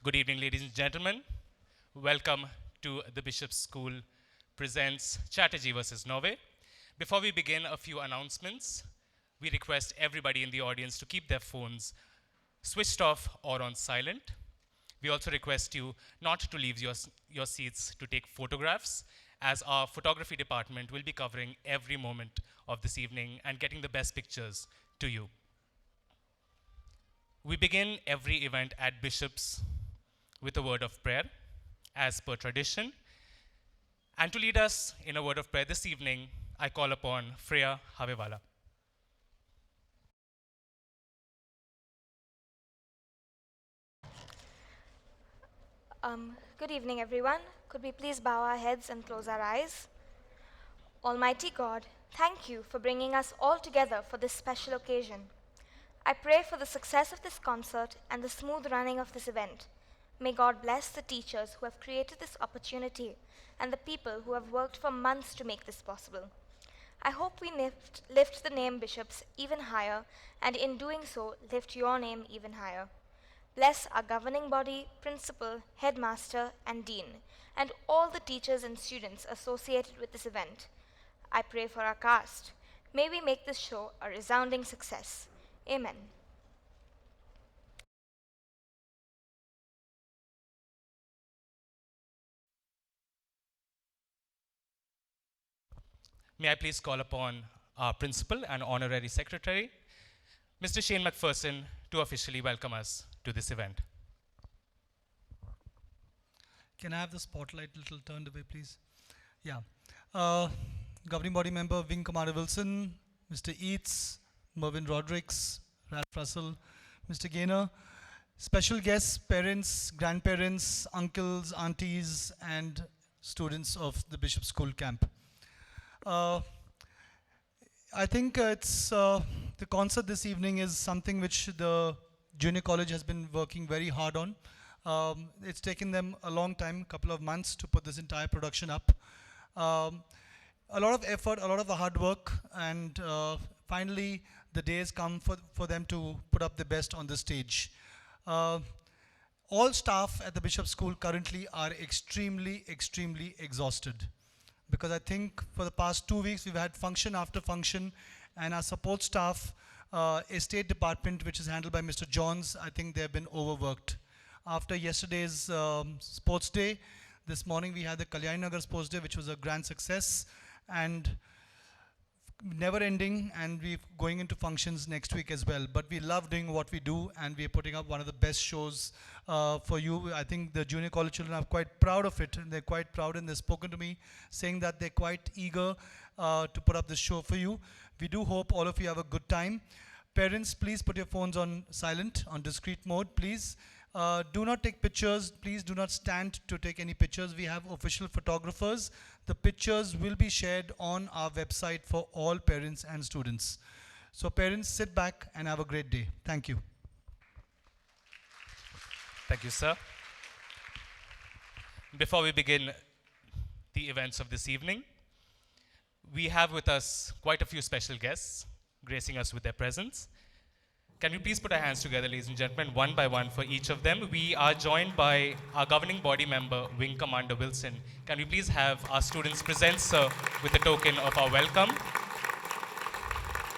Good evening, ladies and gentlemen. Welcome to the Bishop's School presents Chatterjee versus Norway. Before we begin, a few announcements. We request everybody in the audience to keep their phones switched off or on silent. We also request you not to leave your seats to take photographs, as our photography department will be covering every moment of this evening and getting the best pictures to you. We begin every event at Bishop's with a word of prayer, as per tradition. And to lead us in a word of prayer this evening, I call upon Freya Havewala. Good evening, everyone. Could we please bow our heads and close our eyes? Almighty God, thank you for bringing us all together for this special occasion. I pray for the success of this concert and the smooth running of this event. May God bless the teachers who have created this opportunity and the people who have worked for months to make this possible. I hope we lift the name Bishops even higher, and in doing so, lift your name even higher. Bless our governing body, principal, headmaster, and dean, and all the teachers and students associated with this event. I pray for our cast. May we make this show a resounding success. Amen. May I please call upon our principal and honorary secretary, Mr. Shane McPherson, to officially welcome us to this event. Can I have the spotlight little turned away, please? Yeah. Governing body member, Wing Commander Wilson, Mr. Eats, Mervyn Rodericks, Ralph Russell, Mr. Gaynor, special guests, parents, grandparents, uncles, aunties, and students of the Bishop School camp. I think the concert this evening is something which the junior college has been working very hard on. It's taken them a long time, couple of months, to put this entire production up. A lot of effort, a lot of hard work, and finally the day has come for them to put up the best on the stage. All staff at the Bishop School currently are extremely exhausted, because I think for the past 2 weeks we've had function after function, and our support staff, estate department, which is handled by Mr. Johns, I think they've been overworked. After yesterday's sports day, this morning we had the Kalyani Nagar sports day, which was a grand success and never ending, and we're going into functions next week as well. But we love doing what we do, and we're putting up one of the best shows for you. I think the junior college children are quite proud of it, and they're quite proud, and they've spoken to me saying that they're quite eager to put up this show for you. We do hope all of you have a good time. Parents, please put your phones on silent, on discreet mode, please. Do not take pictures. Please do not stand to take any pictures. We have official photographers. The pictures will be shared on our website for all parents and students. So parents, sit back and have a great day. Thank you. Thank you, sir. Before we begin the events of this evening, we have with us quite a few special guests gracing us with their presence. Can we please put our hands together, ladies and gentlemen, one by one for each of them? We are joined by our governing body member, Wing Commander Wilson. Can we please have our students present, sir, with a token of our welcome?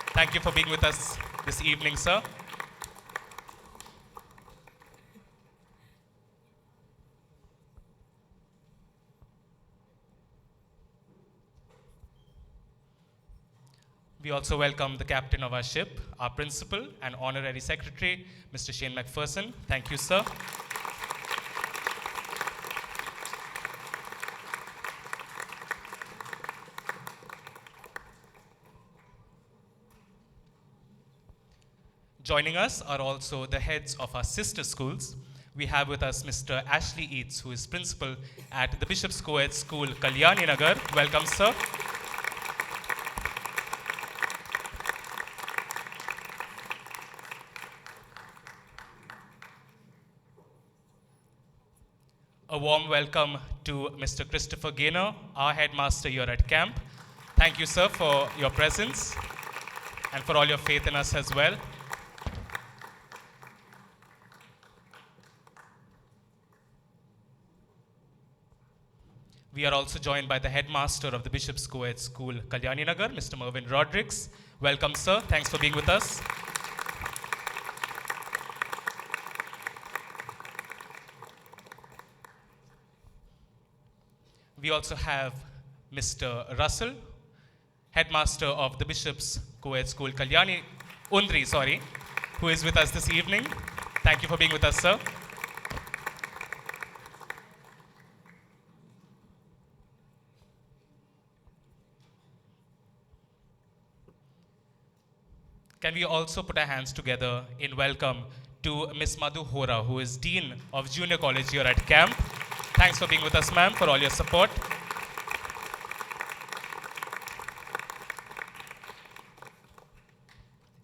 Thank you for being with us this evening, sir. We also welcome the captain of our ship, our principal and honorary secretary, Mr. Shane McPherson. Thank you, sir. Joining us are also the heads of our sister schools. We have with us Mr. Ashley Eats, who is principal at the Bishop's Co-ed School, Kalyani Nagar. Welcome, sir. A warm welcome to Mr. Christopher Gaynor, our headmaster here at camp. Thank you, sir, for your presence and for all your faith in us as well. We are also joined by the headmaster of the Bishop's Co-ed School, Kalyani Nagar, Mr. Mervyn Rodrigues. Welcome, sir. Thanks for being with us. We also have Mr. Russell, headmaster of the Bishop's Co-ed School, Kalyani Undri, who is with us this evening. Thank you for being with us, sir. Can we also put our hands together in welcome to Ms. Madhu Hora, who is Dean of Junior College here at camp. Thanks for being with us, ma'am, for all your support.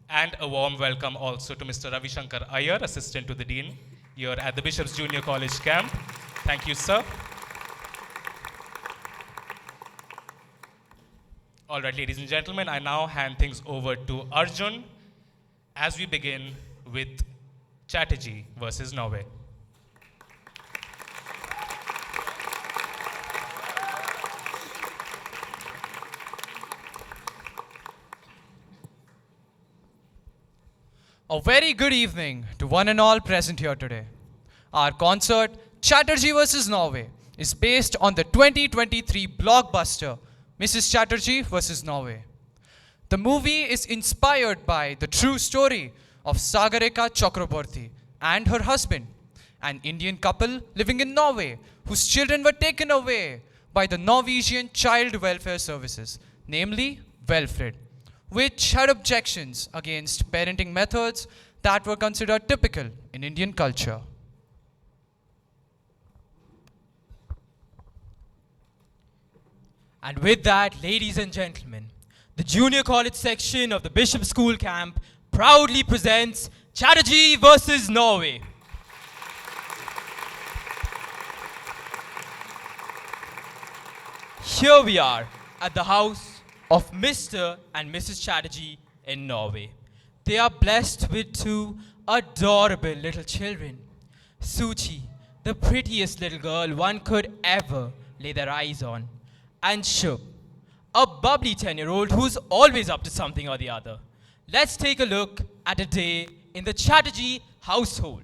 And a warm welcome also to Mr. Ravi Shankar Iyer, Assistant to the Dean here at the Bishop's Junior College camp. Thank you, sir. All right, ladies and gentlemen, I now hand things over to Arjun as we begin with Chatterjee versus Norway. A very good evening to one and all present here today. Our concert, Chatterjee vs. Norway, is based on the 2023 blockbuster, Mrs. Chatterjee vs. Norway. The movie is inspired by the true story of Sagarika Chakraborty and her husband, an Indian couple living in Norway whose children were taken away by the Norwegian Child Welfare Services, namely Welfred, which had objections against parenting methods that were considered typical in Indian culture. And with that, ladies and gentlemen, the junior college section of the Bishop School Camp proudly presents Chatterjee versus Norway. Here we are at the house of Mr. and Mrs. Chatterjee in Norway. They are blessed with two adorable little children. Suchi, the prettiest little girl one could ever lay their eyes on, and Shub, a bubbly 10-year-old who's always up to something or the other. Let's take a look at a day in the Chatterjee household.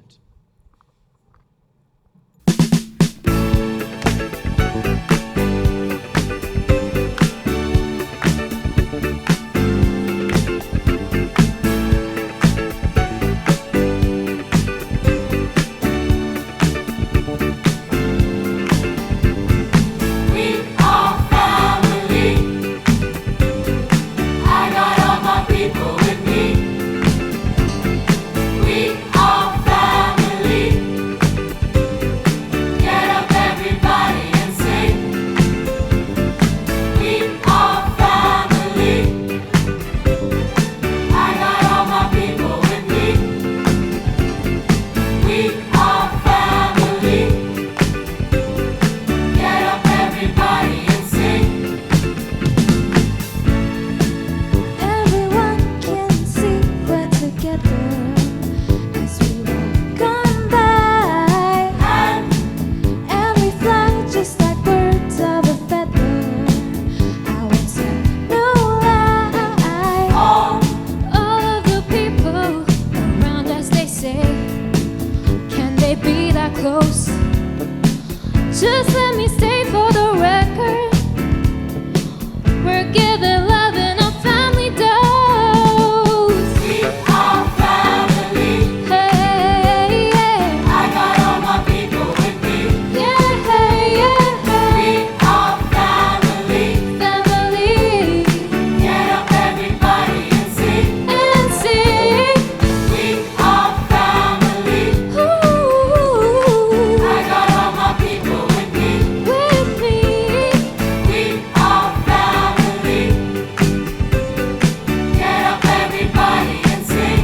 Just let me stay for the record. We're giving love in a family dose. We are family. Hey, yeah. I got all my people with me. Yeah, yeah. We are family. Family. Get up everybody and sing. And sing. We are family. Ooh. I got all my people with me. With me. We are family. Get up everybody and sing.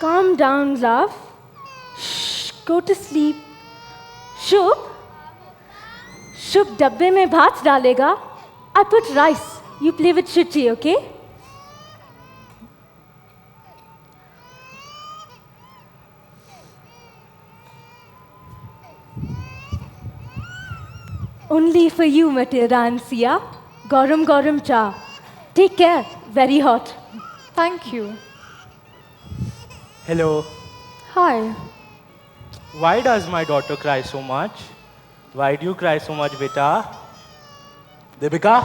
Calm down, love. Shh, go to sleep. Shub? शुभ डब्बे में भात डालेगा. I put rice. You play with Shuchi, okay? Only for you, Matilda and Sia. Garam garam cha. Take care. Very hot. Thank you. Hello. Hi. Why does my daughter cry so much? Why do you cry so much, beta? Deepika?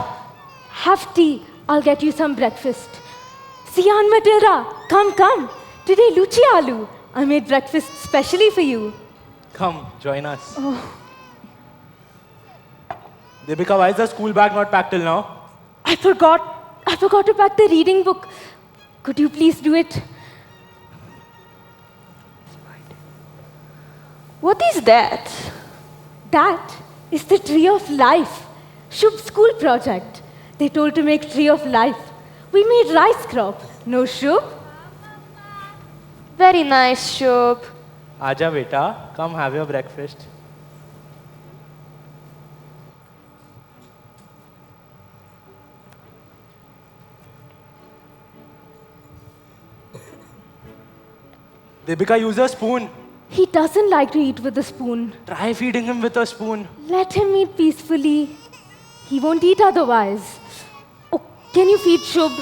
Have tea. I'll get you some breakfast. Sia and Matilda, come. Today, luchi aloo. I made breakfast specially for you. Come, join us. Deepika, why is the school bag not packed till now? I forgot to pack the reading book. Could you please do it? What is that? That is the tree of life. Shubh's school project. They told to make tree of life. We made rice crop. No Shubh? Very nice, Shubh. Aja, beta. Come have your breakfast. Deepika, use a spoon. He doesn't like to eat with a spoon. Try feeding him with a spoon. Let him eat peacefully. He won't eat otherwise. Oh, can you feed Shubh?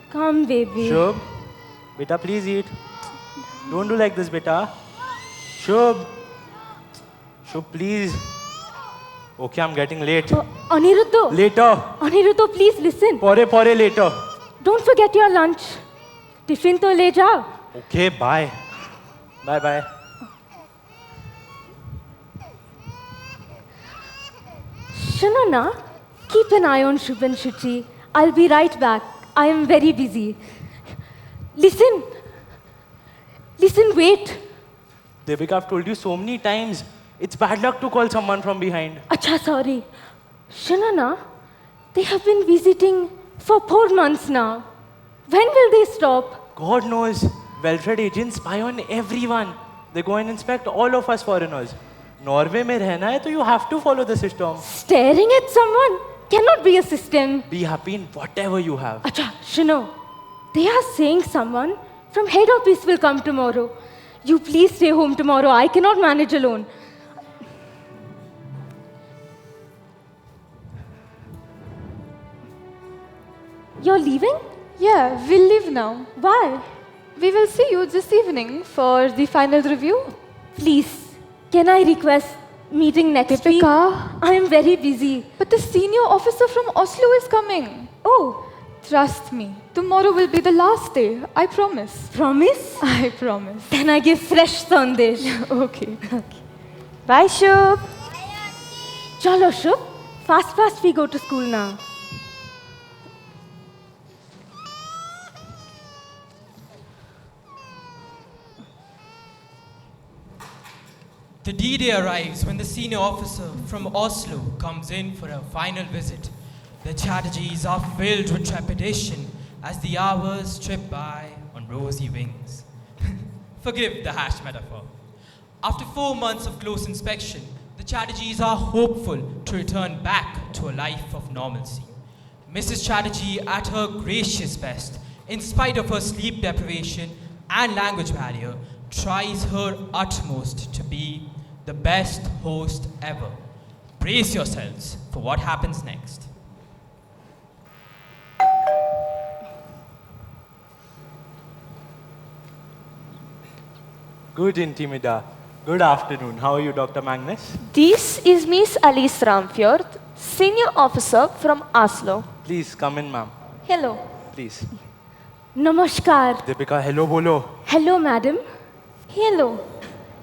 Come, baby. Shubh, beta, please eat. Don't do like this, beta. Shubh. Shubh, please. Okay, I'm getting late. Aniruddha. Later. Aniruddha, please listen. Pore later. Don't forget your lunch. Tiffin to le jao. Okay, bye. Bye. Shanana, keep an eye on Shubh and Shuchi. I'll be right back. I am very busy. Listen, wait. Devika, I've told you so many times. It's bad luck to call someone from behind. Acha, sorry. Shanana, they have been visiting for 4 months now. When will they stop? God knows. Welfare agents spy on everyone. They go and inspect all of us foreigners. Norway में रहना है तो you have to follow the system. Staring at someone cannot be a system. Be happy in whatever you have. Acha, Shino, they are saying someone from head office will come tomorrow. You please stay home tomorrow. I cannot manage alone. You're leaving? Yeah, we'll leave now. Why? We will see you this evening for the final review. Please, can I request meeting next week? Deepika. I am very busy. But the senior officer from Oslo is coming. Oh, Trust me, tomorrow will be the last day. I promise. promise? I promise. Then I give fresh sandesh. Okay. Bye, Shubh. Chalo, Shubh. Fast, we go to school now. The D-Day arrives when the senior officer from Oslo comes in for a final visit. The Chatterjees are filled with trepidation as the hours trip by on rosy wings. Forgive the hash metaphor. After 4 months of close inspection, the Chatterjees are hopeful to return back to a life of normalcy. Mrs. Chatterjee, at her gracious best, in spite of her sleep deprivation and language barrier, tries her utmost to be the best host ever. Brace yourselves for what happens next. Good, Intimida. Good afternoon. How are you, Dr. Magnus? This is Miss Alice Ramfjord, senior officer from Oslo. Please come in, ma'am. Hello. Please. Namaskar. Deepika, hello bolo. Hello, madam. Hello.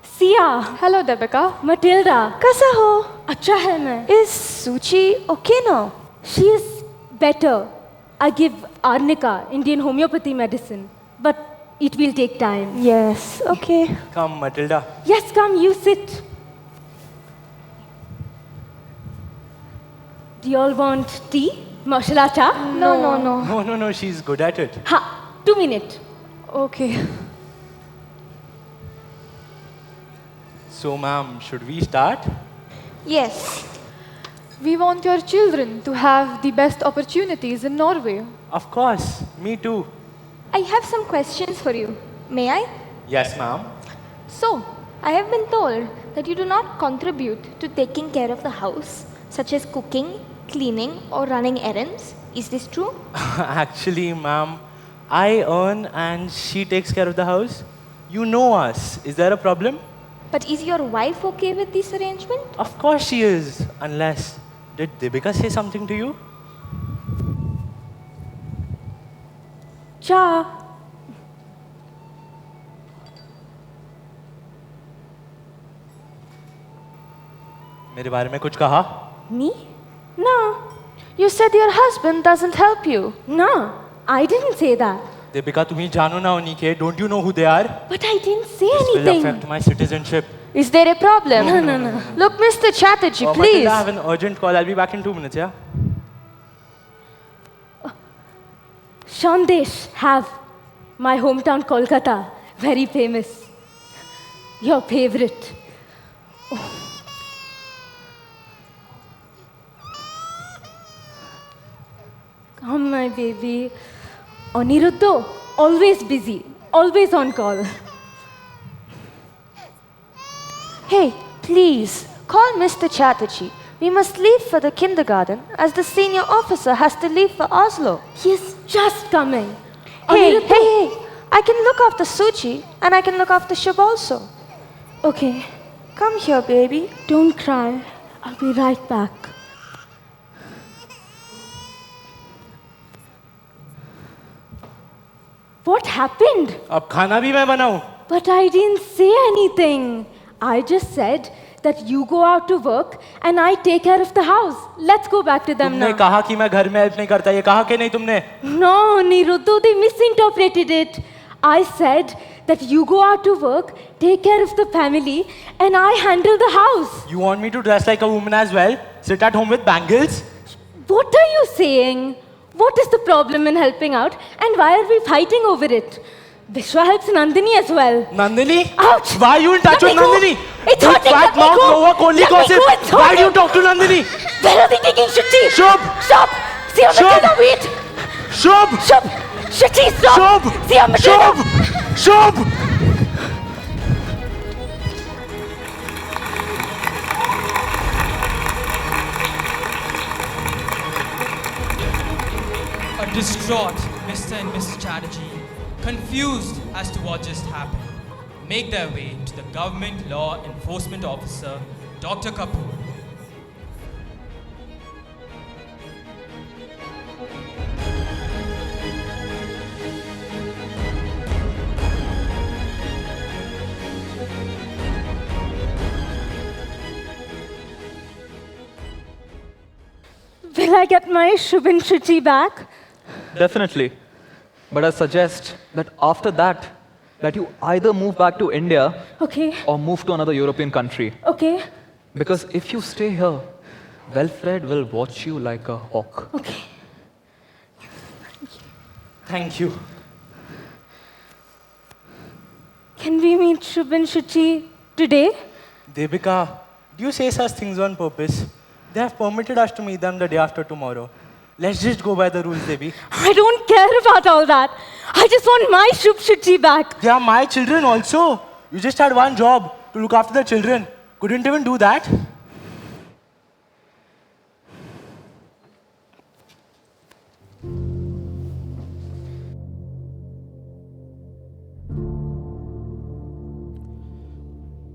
Sia. Hello, Deepika. Matilda. कैसा हो? अच्छा है मैं. Is Suchi okay now? She is better. I give arnica, Indian homeopathy medicine. But it will take time. Yes. Okay. Come, Matilda. Yes, come, you sit. Do you all want tea? Masala cha? No. No, she's good at it. Ha, 2 minutes. Okay. So, ma'am, should we start? Yes. We want your children to have the best opportunities in Norway. Of course, me too. I have some questions for you. May I? Yes, ma'am. So, I have been told that you do not contribute to taking care of the house, such as cooking, cleaning, or running errands. Is this true? Actually, ma'am, I earn and she takes care of the house. You know us. Is there a problem? But is your wife okay with this arrangement? Of course she is. Unless, did Debika say something to you? Cha. मेरे बारे में कुछ कहा? Me? No. You said your husband doesn't help you. No, I didn't say that. Deepika, तुम्ही जानो ना उन्हीं के. Don't you know who they are? But I didn't say This will anything. affect my citizenship. Is there a problem? No. Look, Mr. Chatterjee, Matilda, please. I have an urgent call. I'll be back in 2 minutes, yeah? Shandesh have my hometown Kolkata, very famous. Your favorite. Come, my baby. Aniruddha, always busy, always on call. Hey, please, call Mr. Chatterjee. We must leave for the kindergarten as the senior officer has to leave for Oslo. He's just coming. Hey, Aniruddha. hey, I can look after Suchi and I can look after Shub also. Okay, Come here, baby. don't cry. I'll be right back. What happened? अब खाना भी मैं बनाऊं? But I didn't say anything. I just said that you go out to work and I take care of the house. Let's go back to them तुमने now. कहा कि मैं घर में हेल्प नहीं करता. ये कहा कि नहीं तुमने? No, Niruddha, they misinterpreted it. I said that you go out to work, take care of the family, and I handle the house. You want me to dress like a woman as well? Sit at home with bangles? What are you saying? What is the problem in helping out, and why are we fighting over it? Vishwa helps Nandini as well. Nandini? Ouch! Why you in touch Let with me go. Nandini? It's Big hurting, fat let me mouth, go. Nowak, only Let me gossip. go, it's Why do you hurting. talk to Nandini? Where are they taking Shruti? Shub! Stop! See on the Shub! trailer, wait! Shub! Shub! Shruti, stop! Shub! See on the Shub! trailer! Shub! A distraught Mr. and Mrs. Chatterjee, confused as to what just happened, make their way to the government law enforcement officer, Dr. Kapoor. Will I get my Shub and Shruti back? Definitely. But I suggest that after that, that you either move back to India Okay, or move to another European country. okay, Because if you stay here, Wilfred will watch you like a hawk. okay. Thank you. Can we meet Shub and Shruti today? Debika, do you say such things on purpose? They have permitted us to meet them the day after tomorrow. Let's just go by the rules, Devi. I don't care about all that. I just want my Shub Shruti back. They are my children also. You just had one job, to look after the children. Couldn't even do that?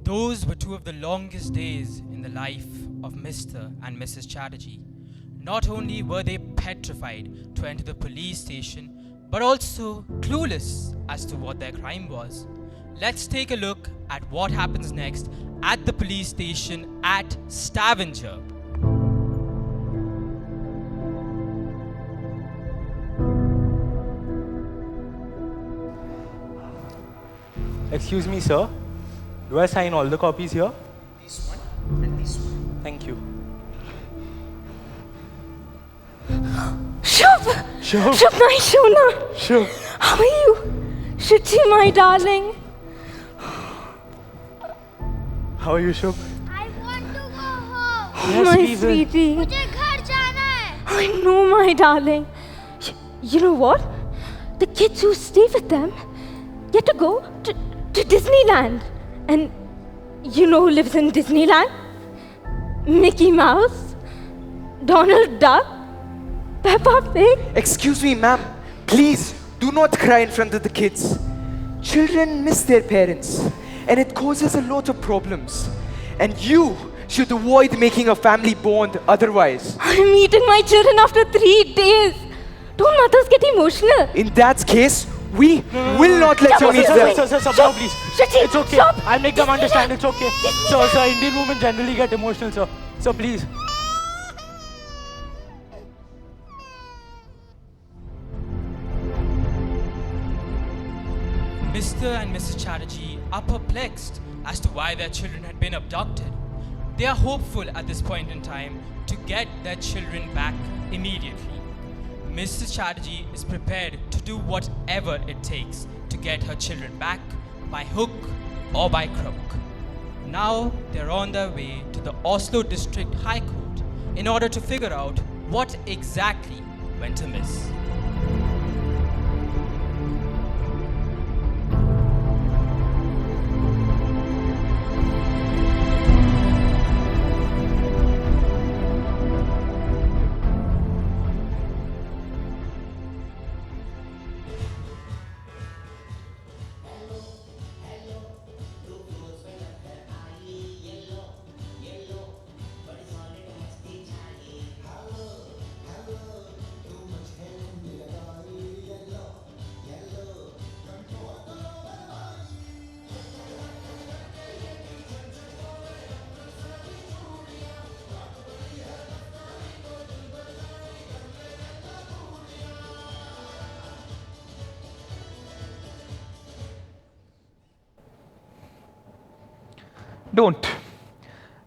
Those were two of the longest days in the life of Mr. and Mrs. Chatterjee. Not only were they petrified to enter the police station, but also clueless as to what their crime was. Let's take a look at what happens next at the police station at Stavanger. Excuse me, sir. Do I sign all the copies here? This one and this one. Thank you. Shub! Shub! Shub, my Shona! Sure. How are you? Shruti, my darling. How are you, Shubh? I want to go home. Yes, my we will. sweetie. मुझे घर जाना है. I know, my darling. You know what? The kids who stay with them get to go to Disneyland. And you know who lives in Disneyland? Mickey Mouse, Donald Duck, Peppa Pig. Excuse me, ma'am. Please do not cry in front of the kids. Children miss their parents, and it causes a lot of problems. And you should avoid making a family bond otherwise. I'm meeting my children after 3 days. Don't mothers get emotional? In that case, we will not let you meet them. Sir, no, please. Shruti, It's okay. stop. I'll make them understand. It's okay. Sir, Indian women generally get emotional, sir. Sir, please. Mr. and Mrs. Chatterjee are perplexed as to why their children had been abducted. They are hopeful at this point in time to get their children back immediately. Mrs. Chatterjee is prepared to do whatever it takes to get her children back by hook or by crook. Now they're on their way to the Oslo District High Court in order to figure out what exactly went amiss.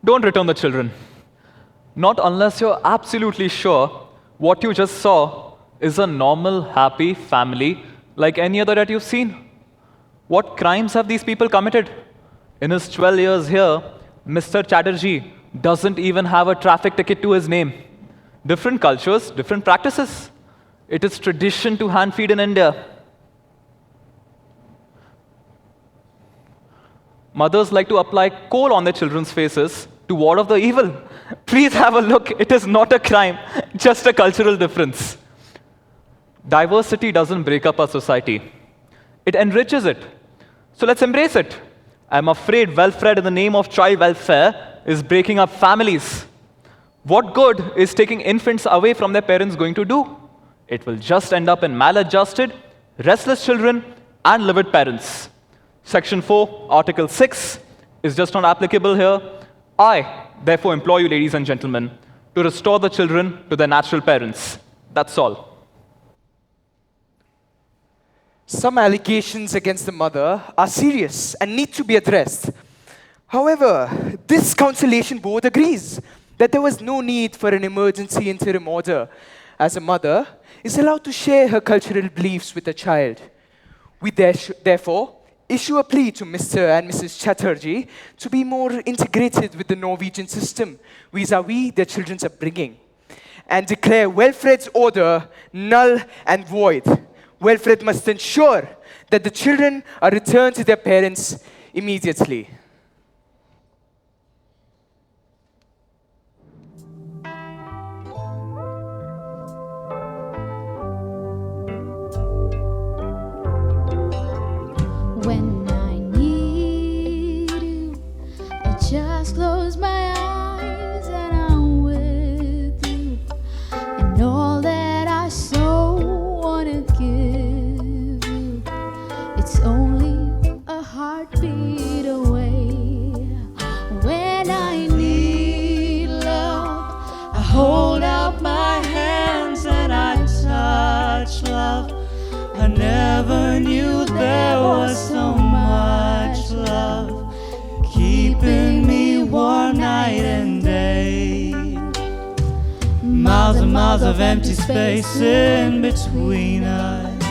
Don't return the children. Not unless you're absolutely sure what you just saw is a normal, happy family like any other that you've seen. What crimes have these people committed? In his 12 years here, Mr. Chatterjee doesn't even have a traffic ticket to his name. Different cultures, different practices. It is tradition to hand feed in India. Mothers like to apply coal on their children's faces to ward off the evil. Please have a look. It is not a crime, just a cultural difference. Diversity doesn't break up our society. It enriches it. So let's embrace it. I'm afraid welfare in the name of child welfare is breaking up families. What good is taking infants away from their parents going to do? It will just end up in maladjusted, restless children and livid parents. Section 4, Article 6 is just not applicable here. I, therefore, implore you, ladies and gentlemen, to restore the children to their natural parents. That's all. Some allegations against the mother are serious and need to be addressed. However, this conciliation board agrees that there was no need for an emergency interim order, as a mother is allowed to share her cultural beliefs with the child. We therefore issue a plea to Mr. and Mrs. Chatterjee to be more integrated with the Norwegian system vis-à-vis their children's upbringing, and declare Welfred's order null and void. Welfred must ensure that the children are returned to their parents immediately. When I need you, I just close my eyes and I'm with you. And all that I so wanna give you, it's only a heartbeat away. When I need love, I hold out my hands and I touch love. I never knew there was so much love keeping me warm night and day. Miles and miles of empty space in between us.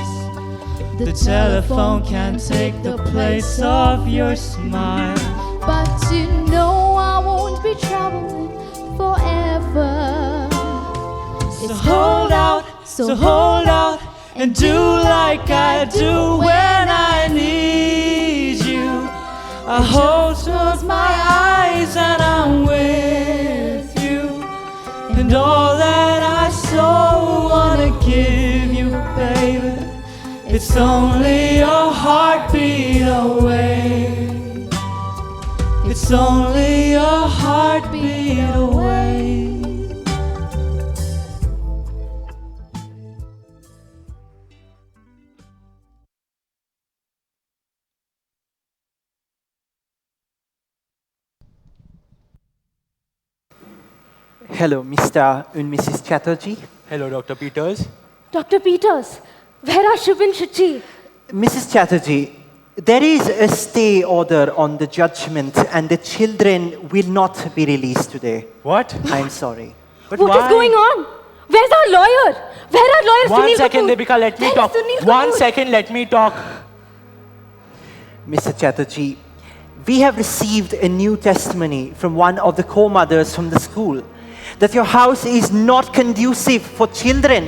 The telephone can't take the place of your smile, but to know I won't be troubling forever. So hold out, so hold out, and do like I do when I need you. I hold towards my eyes and I'm with you. And all that I so wanna give you, baby, it's only a heartbeat away. It's only a heartbeat away. Hello, Mr. and Mrs. Chatterjee. Hello, Dr. Peters. Dr. Peters, where are Shub and Shuchi? Mrs. Chatterjee, there is a stay order on the judgment and the children will not be released today. What? I'm sorry. But What is going on? Where's our lawyer? Where are lawyer One Sunil second, Kapoor? Deepika, let me Where is talk. Sunil One Kapoor? second, let me talk. Mr. Chatterjee, we have received a new testimony from one of the co-mothers from the school that your house is not conducive for children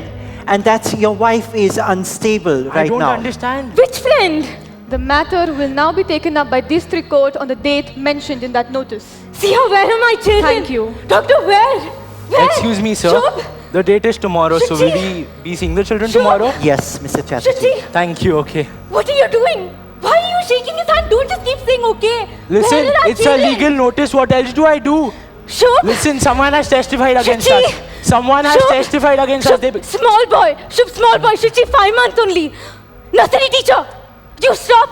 and that your wife is unstable right now. I don't understand. Which friend? The matter will now be taken up by district court on the date mentioned in that notice. Sia, where are my children? Thank you. Doctor, where? Where? Excuse me, sir. Shub? The date is tomorrow, so will Shuchi? we be seeing the children Shub? tomorrow? Yes, Mr. Chatterjee. Shuchi, Thank you, okay. what are you doing? Why are you shaking his hand? Don't just keep saying okay. Listen, Where are our it's a children? legal notice. What else do I do? Shub? Listen, someone has testified against Shuchi? us. Someone has Shub? testified against us. Shub, small boy. Shub, small boy. Shuchi, 5 months only. Nursery teacher. You stop.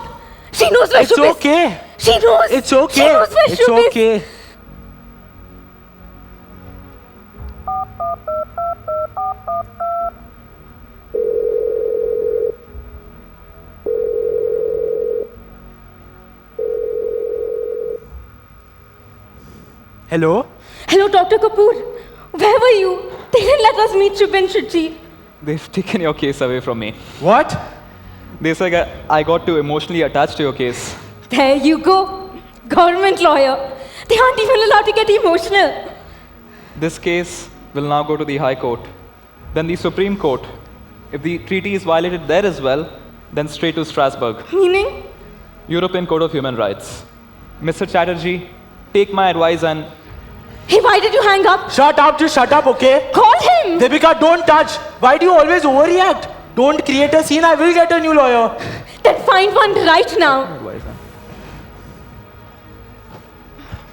She knows where It's Shub is. okay. She knows. It's okay. She knows where It's Shub is. okay. Hello? Hello, Dr. Kapoor. Where were you? They didn't let us meet Shub and Shuchi. They've taken your case away from me. What? They said I got too emotionally attached to your case. There you go. Government lawyer. They aren't even allowed to get emotional. This case will now go to the High Court, then the Supreme Court. If the treaty is violated there as well, then straight to Strasbourg, Meaning? European Court of Human Rights. Mr. Chatterjee, take my advice and Hey, why did you hang up? Shut up, just shut up, okay? Call him. Deepika, don't touch. Why do you always overreact? Don't create a scene. I will get a new lawyer. Then find one right now.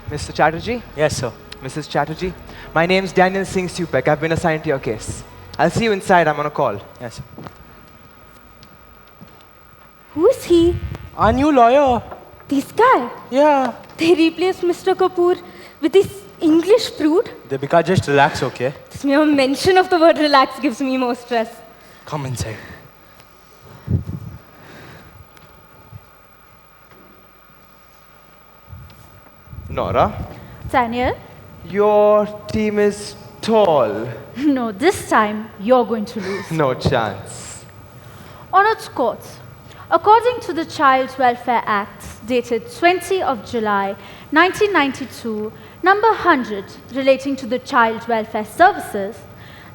Mr. Chatterjee? Yes, sir. Mrs. Chatterjee? My name's Daniel Singh Supek. I've been assigned to your case. I'll see you inside. I'm on a call. Yes, sir. Who is he? Our new lawyer. This guy. Yeah. They replaced Mr. Kapoor with this English prude. Deepika, just relax, okay? This mere mention of the word relax gives me more stress. Come inside. Nora, Daniel? your team is tall. No, this time you're going to lose. No chance. Honored Court, according to the Child Welfare Act dated 20 of July 1992, number 100, relating to the child welfare services,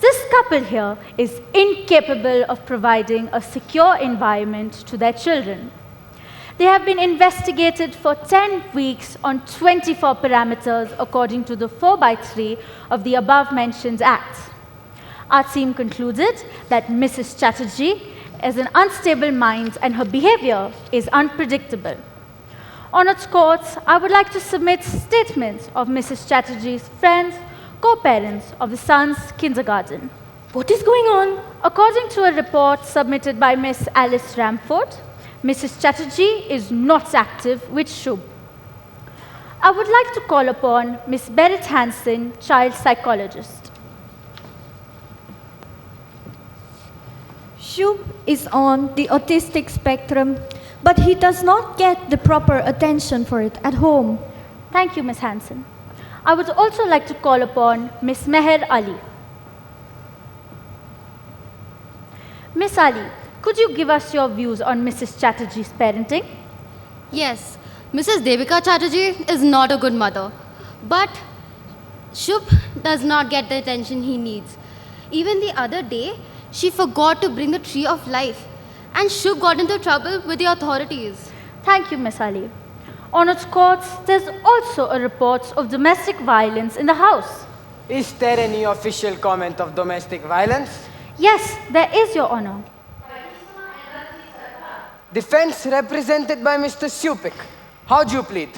this couple here is incapable of providing a secure environment to their children. They have been investigated for 10 weeks on 24 parameters according to the 4x3 of the above-mentioned Act. Our team concluded that Mrs. Chatterjee has an unstable mind and her behavior is unpredictable. Honored Court, I would like to submit statements of Mrs. Chatterjee's friends, co-parents of the son's kindergarten. What is going on? According to a report submitted by Miss Alice Ramford, Mrs. Chatterjee is not active with Shub. I would like to call upon Miss Berit Hansen, child psychologist. Shub is on the autistic spectrum, but he does not get the proper attention for it at home. Thank you, Miss Hansen. I would also like to call upon Miss Meher Ali. Miss Ali, could you give us your views on Mrs. Chatterjee's parenting? Yes, Mrs. Devika Chatterjee is not a good mother, but Shubh does not get the attention he needs. Even the other day, she forgot to bring the tree of life, and Shubh got into trouble with the authorities. Thank you, Miss Ali. On its courts, there's also a report of domestic violence in the house. Is there any official comment of domestic violence? Yes, there is, Your Honor. Defense represented by Mr. Supik. How do you plead?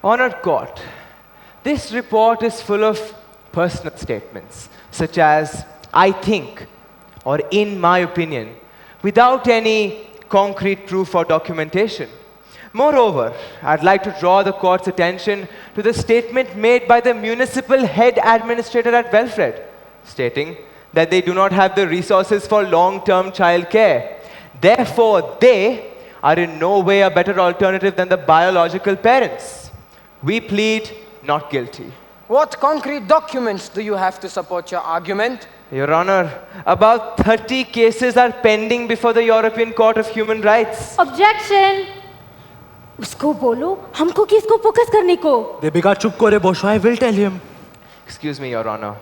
Honored Court, this report is full of personal statements, such as, I think, or in my opinion, without any concrete proof or documentation. Moreover, I'd like to draw the court's attention to the statement made by the municipal head administrator at Welfred, stating that they do not have the resources for long-term child care. Therefore, they are in no way a better alternative than the biological parents. We plead not guilty. What concrete documents do you have to support your argument? Your Honor, about 30 cases are pending before the European Court of Human Rights. Objection! उसको बोलो हमको किसको focus करने को Devika, chup kore bosho. I will tell him. Excuse me, Your Honor.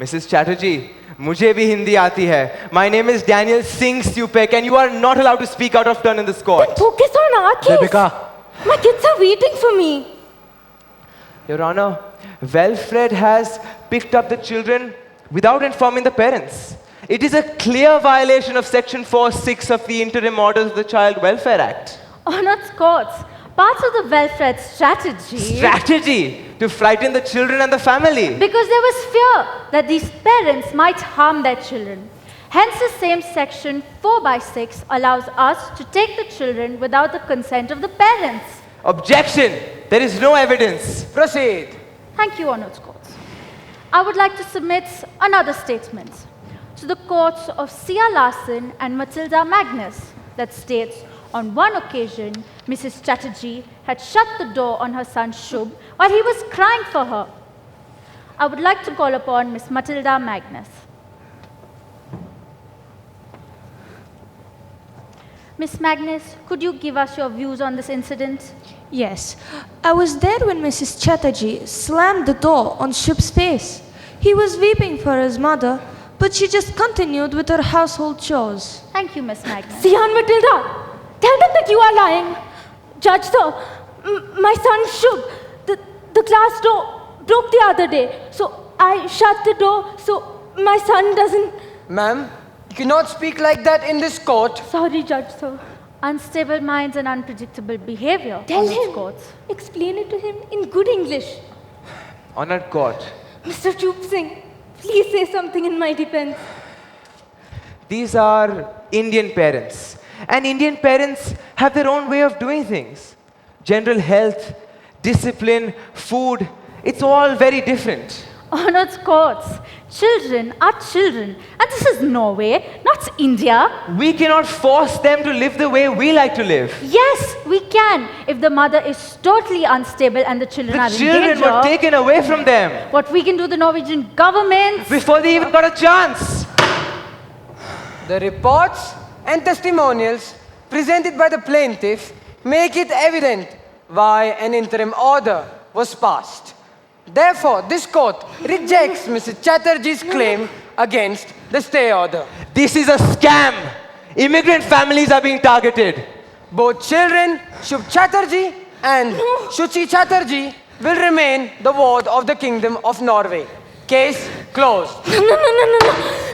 Mrs. Chatterjee, मुझे भी हिंदी आती है. My name is Daniel Singh Supek and you are not allowed to speak out of turn in this court. Focus on our case. Devika. My kids are waiting for me. Your Honor, Welfred has picked up the children without informing the parents. It is a clear violation of Section 4(6) of the Interim Orders of the Child Welfare Act. Honored courts, parts of the welfare strategy. Strategy to frighten the children and the family. Because there was fear that these parents might harm their children. Hence, the same section 4(6) allows us to take the children without the consent of the parents. Objection! There is no evidence. Proceed. Thank you, Honored courts. I would like to submit another statement to the courts of Sia Larson and Matilda Magnus that states, on one occasion, Mrs. Chatterjee had shut the door on her son Shubh while he was crying for her. I would like to call upon Miss Matilda Magnus. Miss Magnus, could you give us your views on this incident? Yes, I was there when Mrs. Chatterjee slammed the door on Shubh's face. He was weeping for his mother, but she just continued with her household chores. Thank you, Miss Magnus. Sia and Matilda, tell them that you are lying. Judge, sir, my son Shubh, the glass door broke the other day, so I shut the door so my son doesn't... Ma'am, you cannot speak like that in this court. Sorry, Judge, sir. Unstable minds and unpredictable behavior. Tell on him. Courts. Explain it to him in good English. Honored Court, Mr. Choop Singh, please say something in my defense. these are Indian parents. And Indian parents have their own way of doing things. General health, discipline, food, it's all very different. Honored courts, children are children. And this is Norway, not India. We cannot force them to live the way we like to live. Yes, we can. If the mother is totally unstable and the children are The in children danger. were taken away from them What we can do, the Norwegian government. before they even got a chance. The reports and testimonials presented by the plaintiff make it evident why an interim order was passed. Therefore, this court rejects Mrs. Chatterjee's claim against the stay order. This is a scam. Immigrant families are being targeted. Both children, Shubh Chatterjee and Shuchi Chatterjee, will remain the ward of the Kingdom of Norway. Case closed.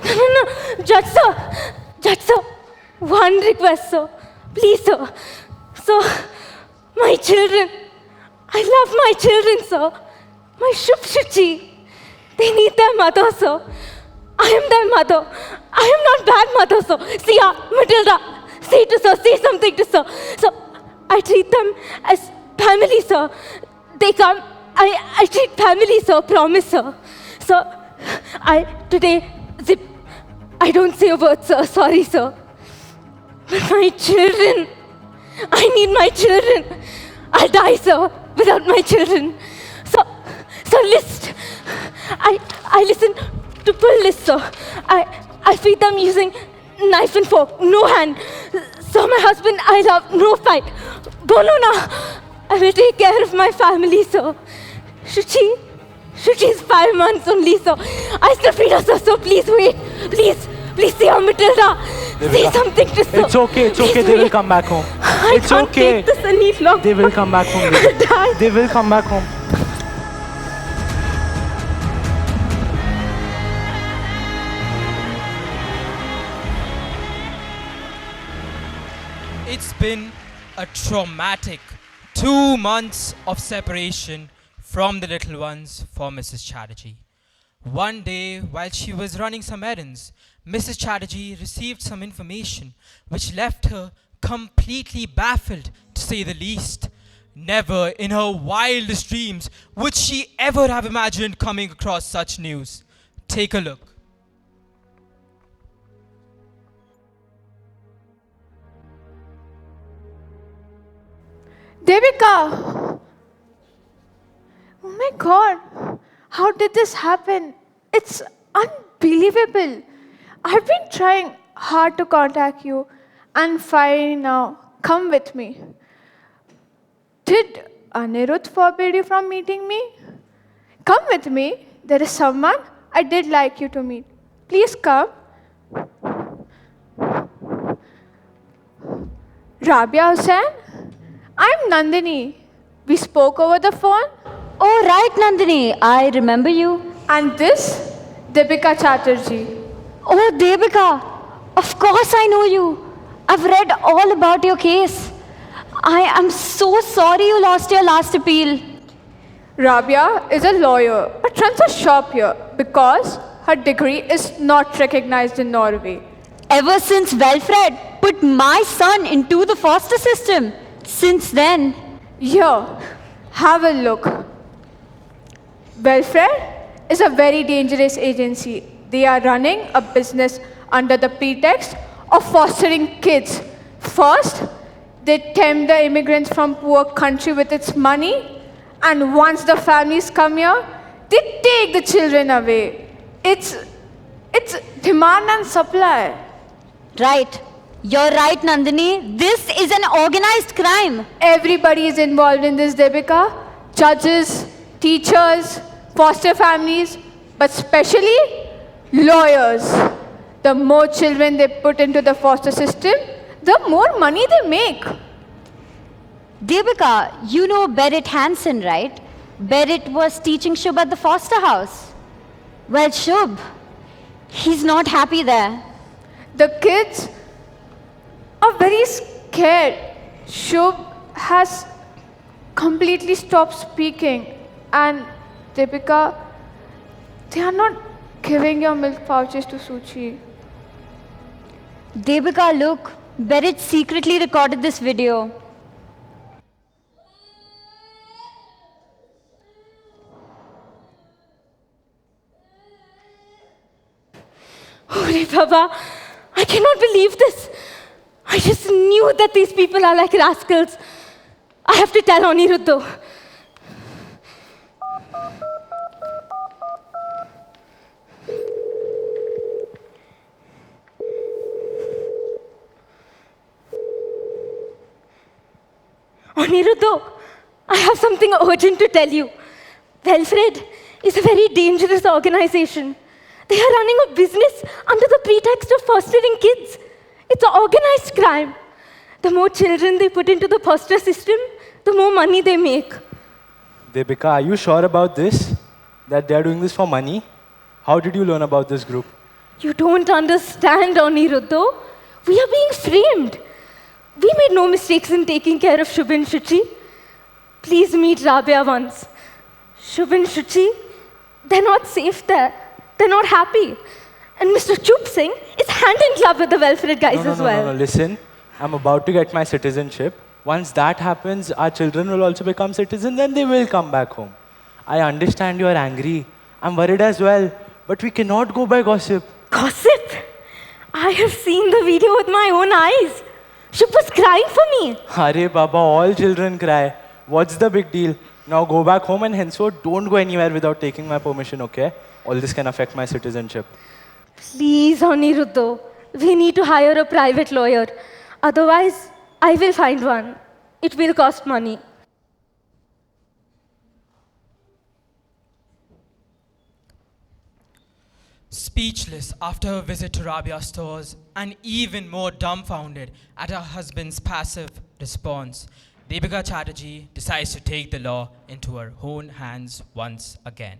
No. Judge, sir. One request, sir. Please, sir. Sir, my children. I love my children, sir. My Shuchi. They need their mother, sir. I am their mother. I am not bad mother, sir. Sia, Matilda, say to sir, say something to sir. So, I treat them as family, sir. They come, I treat family, sir, promise, sir. So, today, zip, I don't say a word, sir, sorry, sir. But my children, I need my children. I'll die, sir, without my children. So list. I listen to pull list, sir. I feed them using knife and fork, no hand. So my husband I love, no fight. Bono na. I will take care of my family, sir. Shuchi's 5 months only, sir. I still feel her, sir, so please wait. Please see her, Matilda. Say something to sir. It's okay, they will come back home. I It's can't okay. take this any longer. They will come back home. Dad. They will come back home. It's been a traumatic 2 months of separation from the little ones for Mrs. Chatterjee. One day, while she was running some errands, Mrs. Chatterjee received some information which left her completely baffled, to say the least. Never in her wildest dreams would she ever have imagined coming across such news. Take a look. Devika! Oh my god, how did this happen? It's unbelievable. I've been trying hard to contact you, and fine now. Come with me. Did Anirudh forbid you from meeting me? Come with me. There is someone I did like you to meet. Please come. Rabia Hussain? I'm Nandini. We spoke over the phone. Oh, right, Nandini. I remember you. And this, Deepika Chatterjee. Oh, Devika. Of course I know you. I've read all about your case. I am so sorry you lost your last appeal. Rabia is a lawyer but runs a shop here because her degree is not recognized in Norway. Ever since Wilfred put my son into the foster system, since then. Here, have a look. Wilfred is a very dangerous agency. They are running a business under the pretext of fostering kids. First, they tempt the immigrants from poor country with its money, and once the families come here, they take the children away. It's demand and supply. Right. You're right, Nandini. This is an organized crime. Everybody is involved in this, Devika. Judges, teachers, foster families, but especially lawyers. The more children they put into the foster system, the more money they make. Devika, you know Berit Hansen, right? Berit was teaching Shubh at the foster house. Well, Shubh, he's not happy there. The kids are very scared. Shubh has completely stopped speaking, and Deepika, they are not giving your milk pouches to Suchi. Devika, look, Berit secretly recorded this video. Holy Baba, I cannot believe this. I just knew that these people are like rascals. I have to tell Anirudh though. Anirudh, I have something urgent to tell you. Wilfred is a very dangerous organization. They are running a business under the pretext of fostering kids. It's an organized crime. The more children they put into the foster system, the more money they make. Deepika, are you sure about this? That they are doing this for money? How did you learn about this group? You don't understand, Anirudh. We are being framed. We made no mistakes in taking care of Shubh and Shuchi. Please meet Rabia once. Shubh and Shuchi, they're not safe there. They're not happy. And Mr. Chup Singh is hand in glove with the Wilfred guys as well. No, listen. I'm about to get my citizenship. Once that happens, our children will also become citizens and they will come back home. I understand you are angry. I'm worried as well. But we cannot go by gossip. Gossip? I have seen the video with my own eyes. Shubh was crying for me. Arey Baba, all children cry. What's the big deal? Now go back home and henceforth don't go anywhere without taking my permission, okay? All this can affect my citizenship. Please, Anirudh. We need to hire a private lawyer. Otherwise, I will find one. It will cost money. Speechless after her visit to Rabia stores and even more dumbfounded at her husband's passive response, Deepika Chatterjee decides to take the law into her own hands once again.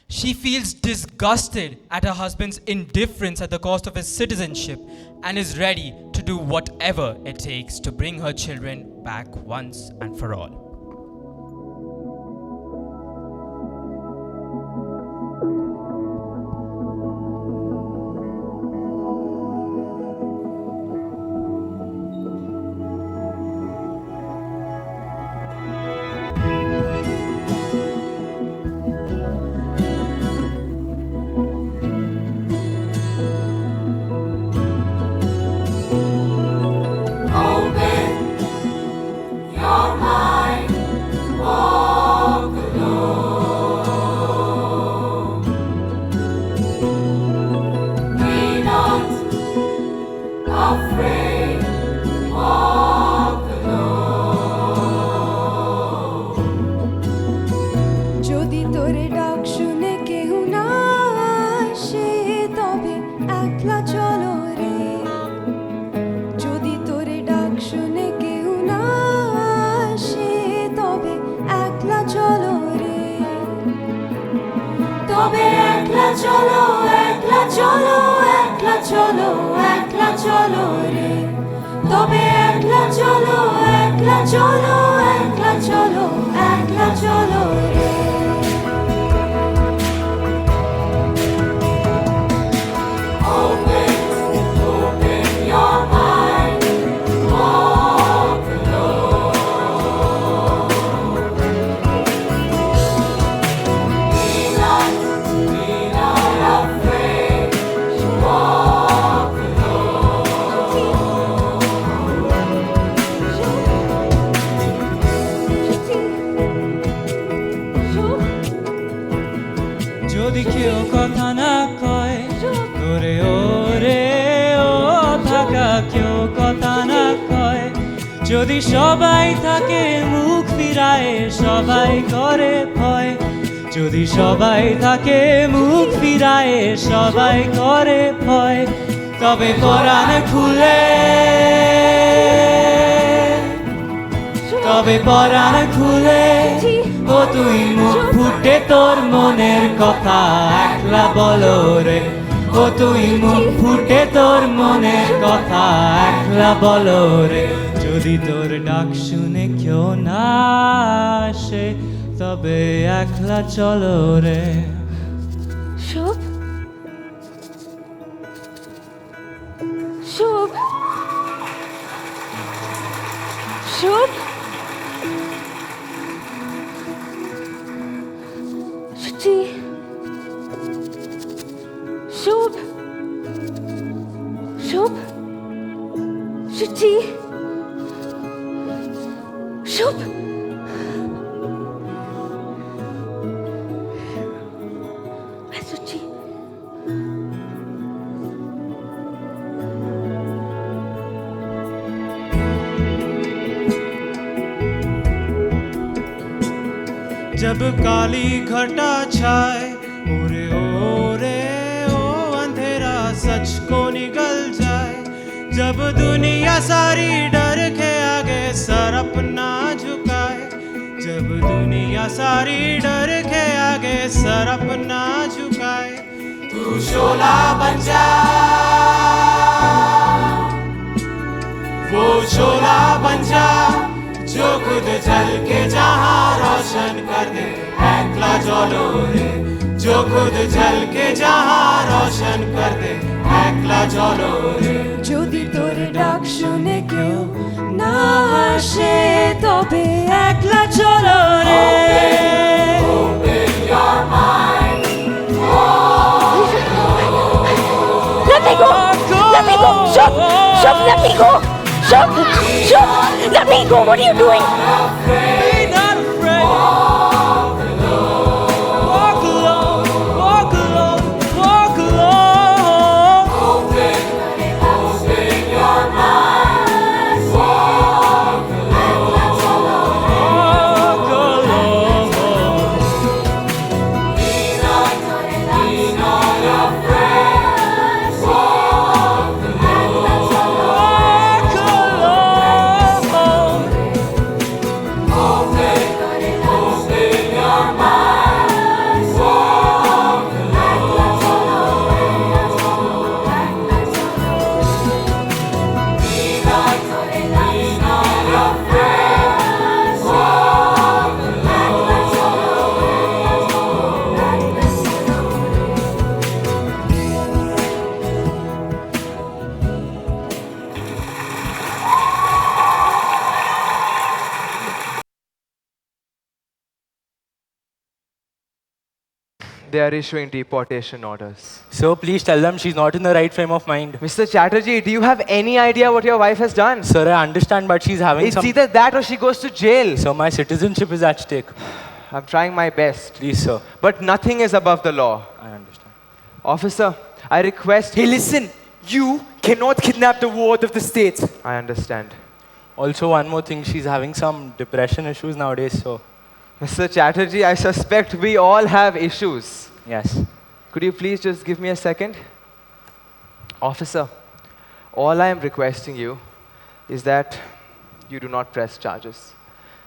She feels disgusted at her husband's indifference at the cost of his citizenship and is ready to do whatever it takes to bring her children back once and for all. Open your mind, walk alone. Be not afraid, walk alone. যদি তোরে ডাক শুনে কেহ না আসে তবে একলা চলো রে যদি তোরে ডাক শুনে কেহ না আসে তবে একলা চলো রে তবে একলা চলো, একলা চলো, একলা চলো, একলা চলো রে। তবে একলা চলো, একলা চলো, একলা চলো, একলা চলো রে। Open, open your mind, walk alone. Be not afraid, walk যদি কেউ কথা না কয় ওরে ওরে ও থাকা কেউ কথা না কয় যদি সবাই থাকে মুখ ফিরায় সবাই করে ভয় যদি সবাই থাকে মুখ ফিরায় সবাই করে ভয় তবে পরাণ খুলে তবে পরাণ খুলে ও তুই মুখ ফুটে তোর মনের কথা একলা বলো রে ও তুই মুখ ফুটে তোর মনের কথা একলা বলো রে যদি তোর ডাক শুনে কেউ না আসে তবে একলা চলো রে শুভ শুভ শুভ শুচি শুভ শুভ শুচি শুভ শুচি जब काली घटा छाए ओरे ओरे ओ अंधेरा सच को निगल जाए जब दुनिया सारी डर के आगे सर अपना झुकाए जब दुनिया सारी डर के आगे सर अपना झुकाए तू शोला बन जा वो शोला बन जा जो खुद जल के जहां रोशन कर दे एकला चलो रे जो खुद जल के जहां रोशन कर दे एकला चलो रे যদি তোর ডাক শুনে কেউ না আসে তবে একলা চলো রে Open your mind, Let me go! Let me go! Shut! Shut! Let me go! Shut! Shut! Let me go! What are you doing? Be not afraid. Walk alone. Walk alone. Walk alone. Walk alone. open your mind, walk alone. Walk alone. Be not afraid. They are issuing deportation orders. So please tell them she's not in the right frame of mind. Mr. Chatterjee, do you have any idea what your wife has done? Sir, I understand, but she's having It's either that or she goes to jail. So my citizenship is at stake. I'm trying my best. Please, sir. But nothing is above the law. I understand. Officer, I request... Hey, listen. You cannot kidnap the ward of the state. I understand. Also, one more thing. She's having some depression issues nowadays, so... Mr. Chatterjee, I suspect we all have issues. Yes. Could you please just give me a second? Officer, all I am requesting you is that you do not press charges.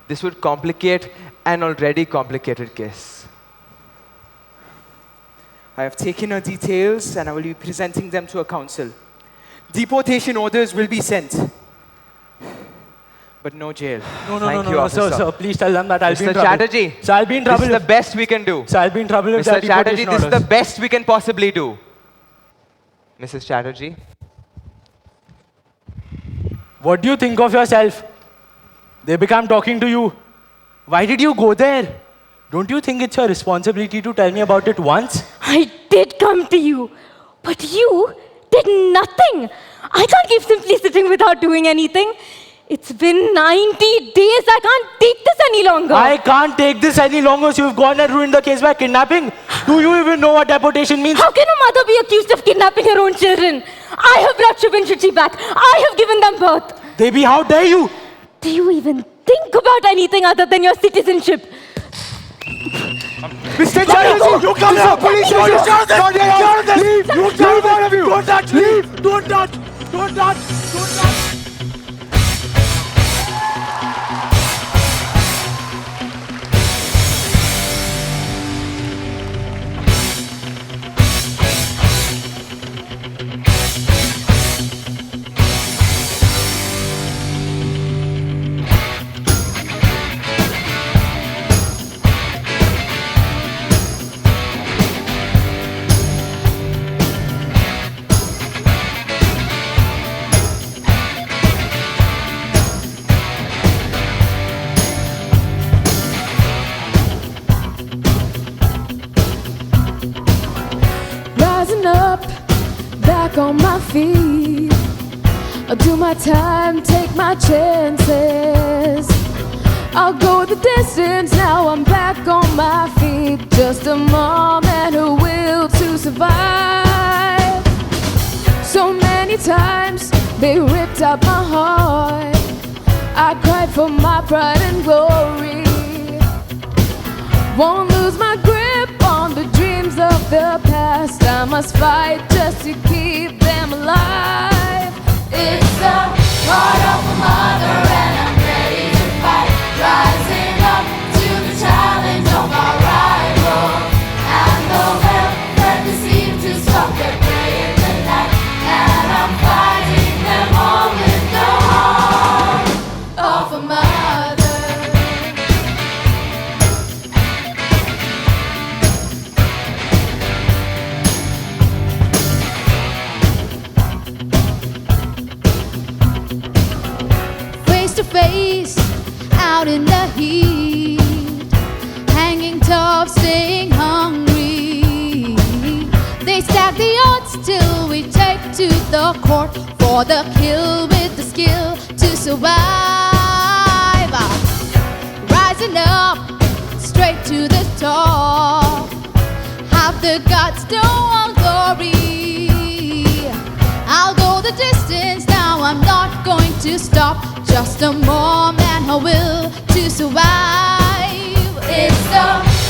This would complicate an already complicated case. I have taken her details and I will be presenting them to a council. Deportation orders will be sent. But no jail. Thank you, officer. Sir, please tell them that I'll be in Mr. trouble. Chatterjee, So I'll be in trouble. this is the best we can do. So I'll be in trouble if Mr. there are Chatterjee, deportation this is the orders. best we can possibly do. Mrs. Chatterjee, What do you think of yourself? They become talking to you. Why did you go there? Don't you think it's your responsibility to tell me about it once? I did come to you, but you did nothing. I can't keep simply sitting without doing anything. It's been 90 days. I can't take this any longer. I can't take this any longer, so you've gone and ruined the case by kidnapping. Do you even know what deportation means? How can a mother be accused of kidnapping her own children? I have brought Shub and Shuchi back. I have given them birth. Devi, how dare you? Do you even think about anything other than your citizenship? Mr. Chatterjee, you come here! Police station! Leave! You leave, all of you! Don't touch! Leave! Don't touch! Don't touch! Don't touch! Rising up, back on my feet. I'll do my time, take my chances. I'll go the distance, now I'm back on my feet. Just a mom and a will to survive. So many times they ripped out my heart. I cried for my pride and glory. Won't lose my grip on the dreams of the past. I must fight just to keep them alive. It's the heart of a mother and I'm ready to fight. Rising up to the challenge of our rival. And the will that seem to stop their prey in the night. And I'm fighting them all with the heart of a mother. Face to face, out in the heat, hanging tough, staying hungry. They stack the odds till we take to the court for the kill with the skill to survive. Rising up, straight to the top, have the guts, no one glory. I'll go the distance, now I'm not going to stop. Just a mom and her will to survive. It's the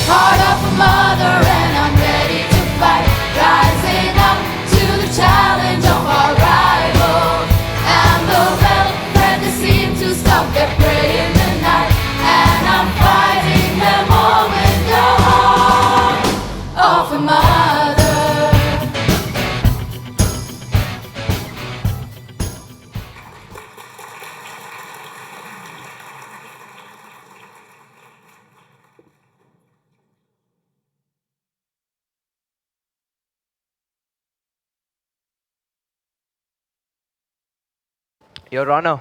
heart of a mother and I'm ready to fight. Rising up to the challenge of our rival. And the well-bred they seem to stop their prey in the night. And I'm fighting them all with the heart of a mother. Your Honor,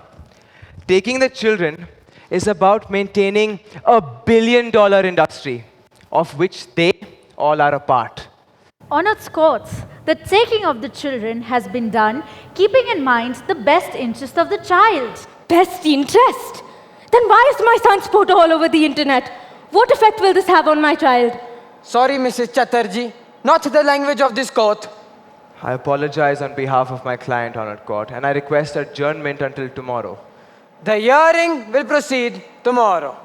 taking the children is about maintaining $1 billion industry, of which they all are apart. On its courts, the taking of the children has been done keeping in mind the best interest of the child. Best interest? Then why is my son's photo all over the internet? What effect will this have on my child? Sorry, Mrs. Chatterjee, not the language of this court. I apologize on behalf of my client, Honored Court, and I request adjournment until tomorrow. The hearing will proceed tomorrow.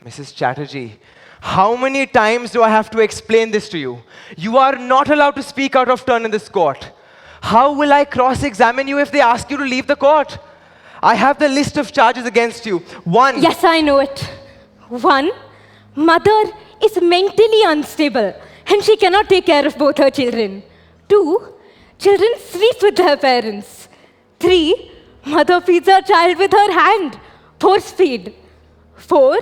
Mrs. Chatterjee, how many times do I have to explain this to you? You are not allowed to speak out of turn in this court. How will I cross-examine you if they ask you to leave the court? I have the list of charges against you. 1. Yes, I know it. 1. Mother is mentally unstable and she cannot take care of both her children. 2. Children sleep with their parents. 3. Mother feeds her child with her hand. Force feed. 4.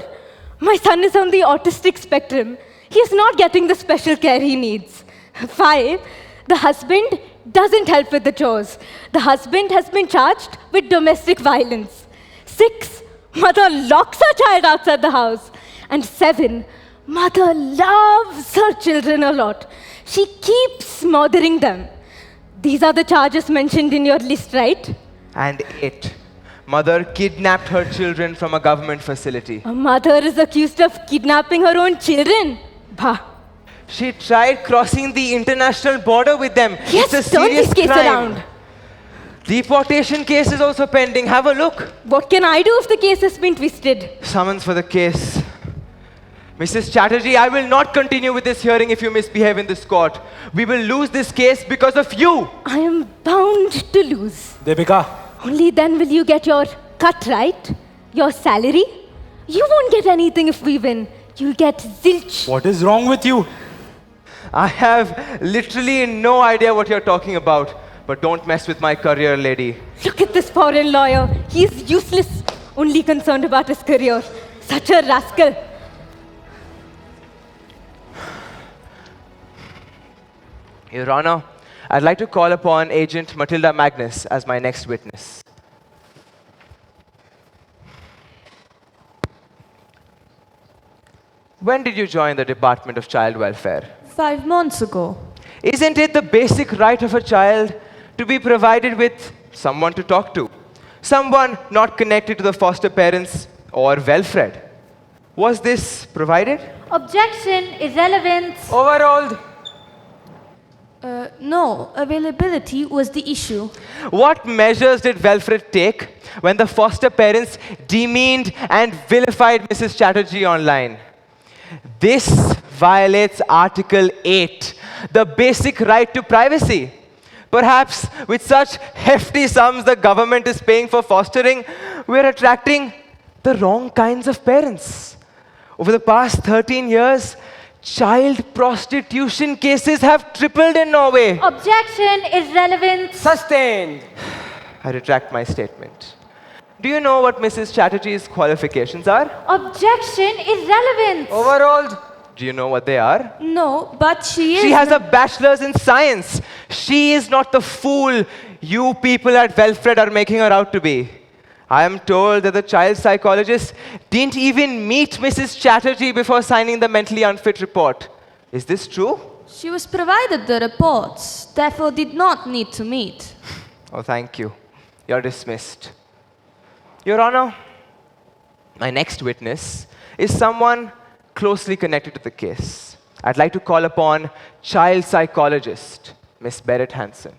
My son is on the autistic spectrum. He is not getting the special care he needs. 5. The husband doesn't help with the chores. The husband has been charged with domestic violence. 6. Mother locks her child outside the house. And 7. Mother loves her children a lot. She keeps smothering them. These are the charges mentioned in your list, right? And 8. Mother kidnapped her children from a government facility. A mother is accused of kidnapping her own children. Bah. She tried crossing the international border with them. Yes, it's a turn serious this case crime. around. Deportation case is also pending. Have a look. What can I do if the case has been twisted? Summons for the case. Mrs. Chatterjee, I will not continue with this hearing if you misbehave in this court. We will lose this case because of you. I am bound to lose. Devika. Only then will you get your cut, right? Your salary? You won't get anything if we win. You'll get zilch. What is wrong with you? I have literally no idea what you're talking about. But don't mess with my career, lady. Look at this foreign lawyer. He's useless, only concerned about his career. Such a rascal. Your Honor, I'd like to call upon Agent Matilda Magnus as my next witness. When did you join the Department of Child Welfare? 5 months ago. Isn't it the basic right of a child to be provided with someone to talk to? Someone not connected to the foster parents or well-fed. Was this provided? Objection, irrelevance. Overruled. No, availability was the issue. What measures did Welfred take when the foster parents demeaned and vilified Mrs. Chatterjee online? This violates Article 8, the basic right to privacy. Perhaps with such hefty sums the government is paying for fostering, we're attracting the wrong kinds of parents. Over the past 13 years, child prostitution cases have tripled in Norway. Objection, irrelevance. Sustained. I retract my statement. Do you know what Mrs. Chatterjee's qualifications are? Objection, irrelevance. Overruled. Do you know what they are? No, but she is. She has a bachelor's in science. She is not the fool you people at Welfred are making her out to be. I am told that the child psychologist didn't even meet Mrs. Chatterjee before signing the mentally unfit report. Is this true? She was provided the reports, therefore did not need to meet. Oh, thank you. You're dismissed. Your Honor, my next witness is someone closely connected to the case. I'd like to call upon child psychologist, Miss Berit Hansen.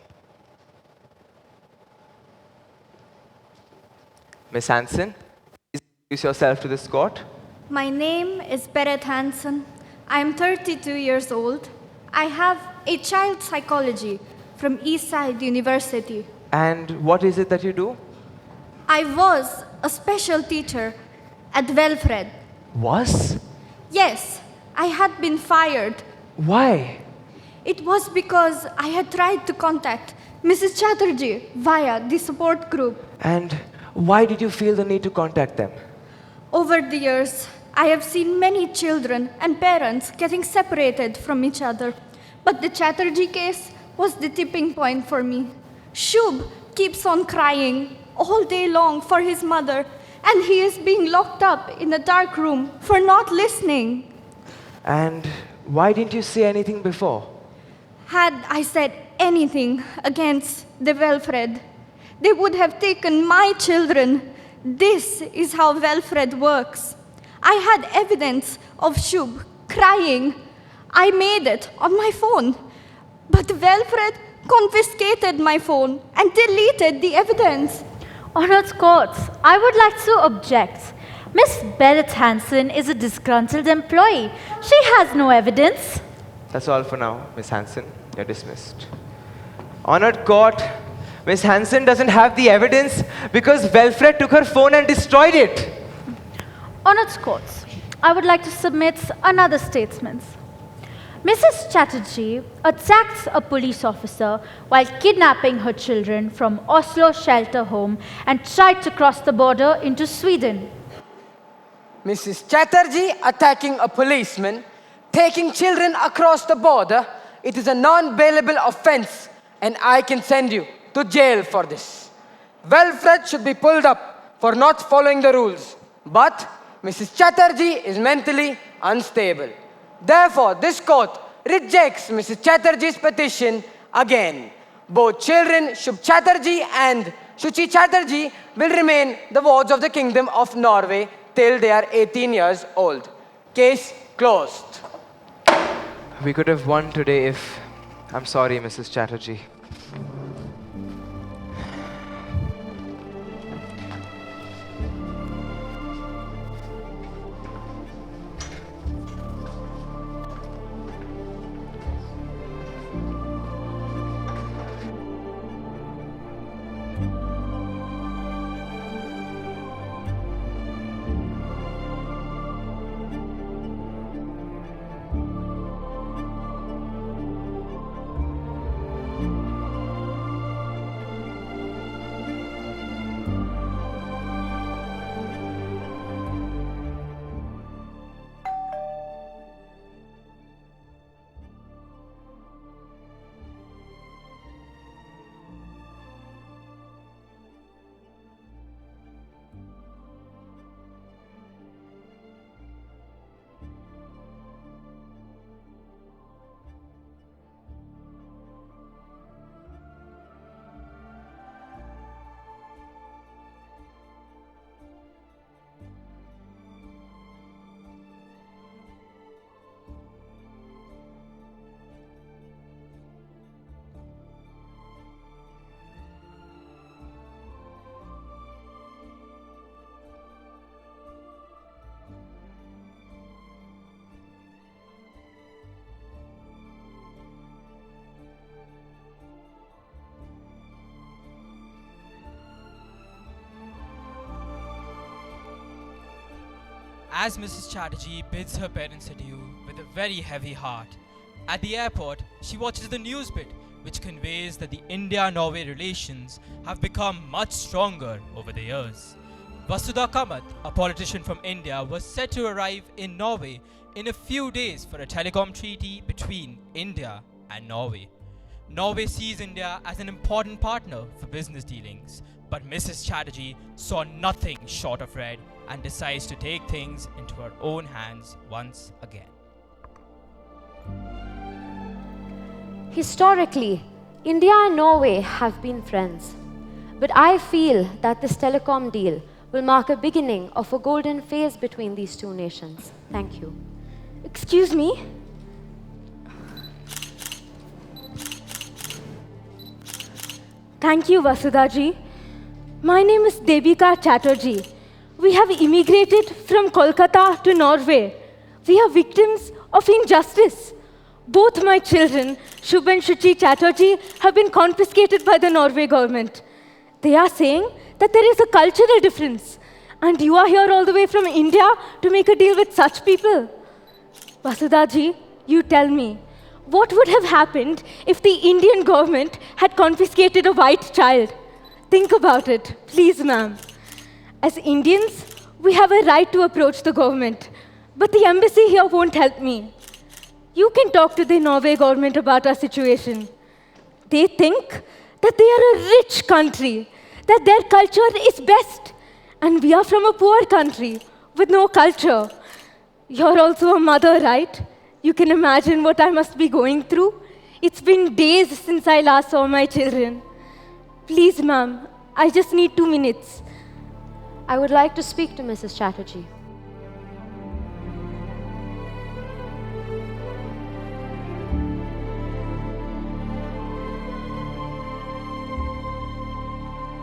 Miss Hansen, please introduce yourself to this court. My name is Berit Hansen. I am 32 years old. I have a child psychology from Eastside University. And what is it that you do? I was a special teacher at Welfred. Was? Yes, I had been fired. Why? It was because I had tried to contact Mrs. Chatterjee via the support group. And why did you feel the need to contact them? Over the years, I have seen many children and parents getting separated from each other. But the Chatterjee case was the tipping point for me. Shub keeps on crying all day long for his mother, and he is being locked up in a dark room for not listening. And why didn't you say anything before? Had I said anything against the Welfred, they would have taken my children. This is how Welfred works. I had evidence of Shub crying. I made it on my phone. But Welfred confiscated my phone and deleted the evidence. Honored courts, I would like to object. Miss Berit Hansen is a disgruntled employee. She has no evidence. That's all for now, Miss Hansen. You're dismissed. Honored court, Miss Hansen doesn't have the evidence because Welfred took her phone and destroyed it. Honored courts, I would like to submit another statement. Mrs. Chatterjee attacked a police officer while kidnapping her children from Oslo shelter home and tried to cross the border into Sweden. Mrs. Chatterjee attacking a policeman, taking children across the border, it is a non-bailable offense, and I can send you to jail for this. Welfred should be pulled up for not following the rules, but Mrs. Chatterjee is mentally unstable. Therefore, this court rejects Mrs. Chatterjee's petition again. Both children, Shub Chatterjee and Shuchi Chatterjee, will remain the wards of the Kingdom of Norway till they are 18 years old. Case closed. We could have won today if... I'm sorry, Mrs. Chatterjee. As Mrs. Chatterjee bids her parents adieu with a very heavy heart, at the airport she watches the news bit which conveys that the India-Norway relations have become much stronger over the years. Vasudha Kamath, a politician from India, was set to arrive in Norway in a few days for a telecom treaty between India and Norway. Norway sees India as an important partner for business dealings, but Mrs. Chatterjee saw nothing short of red and decides to take things into her own hands once again. Historically, India and Norway have been friends. But I feel that this telecom deal will mark a beginning of a golden phase between these two nations. Thank you. Excuse me? Thank you, Vasudha-ji. My name is Devika Chatterjee. We have immigrated from Kolkata to Norway. We are victims of injustice. Both my children, Shub and Shuchi Chatterjee, have been confiscated by the Norway government. They are saying that there is a cultural difference, and you are here all the way from India to make a deal with such people. Vasudha-ji, you tell me, what would have happened if the Indian government had confiscated a white child? Think about it, please, ma'am. As Indians, we have a right to approach the government, but the embassy here won't help me. You can talk to the Norway government about our situation. They think that they are a rich country, that their culture is best. And we are from a poor country with no culture. You're also a mother, right? You can imagine what I must be going through. It's been days since I last saw my children. Please, ma'am, I just need 2 minutes. I would like to speak to Mrs. Chatterjee.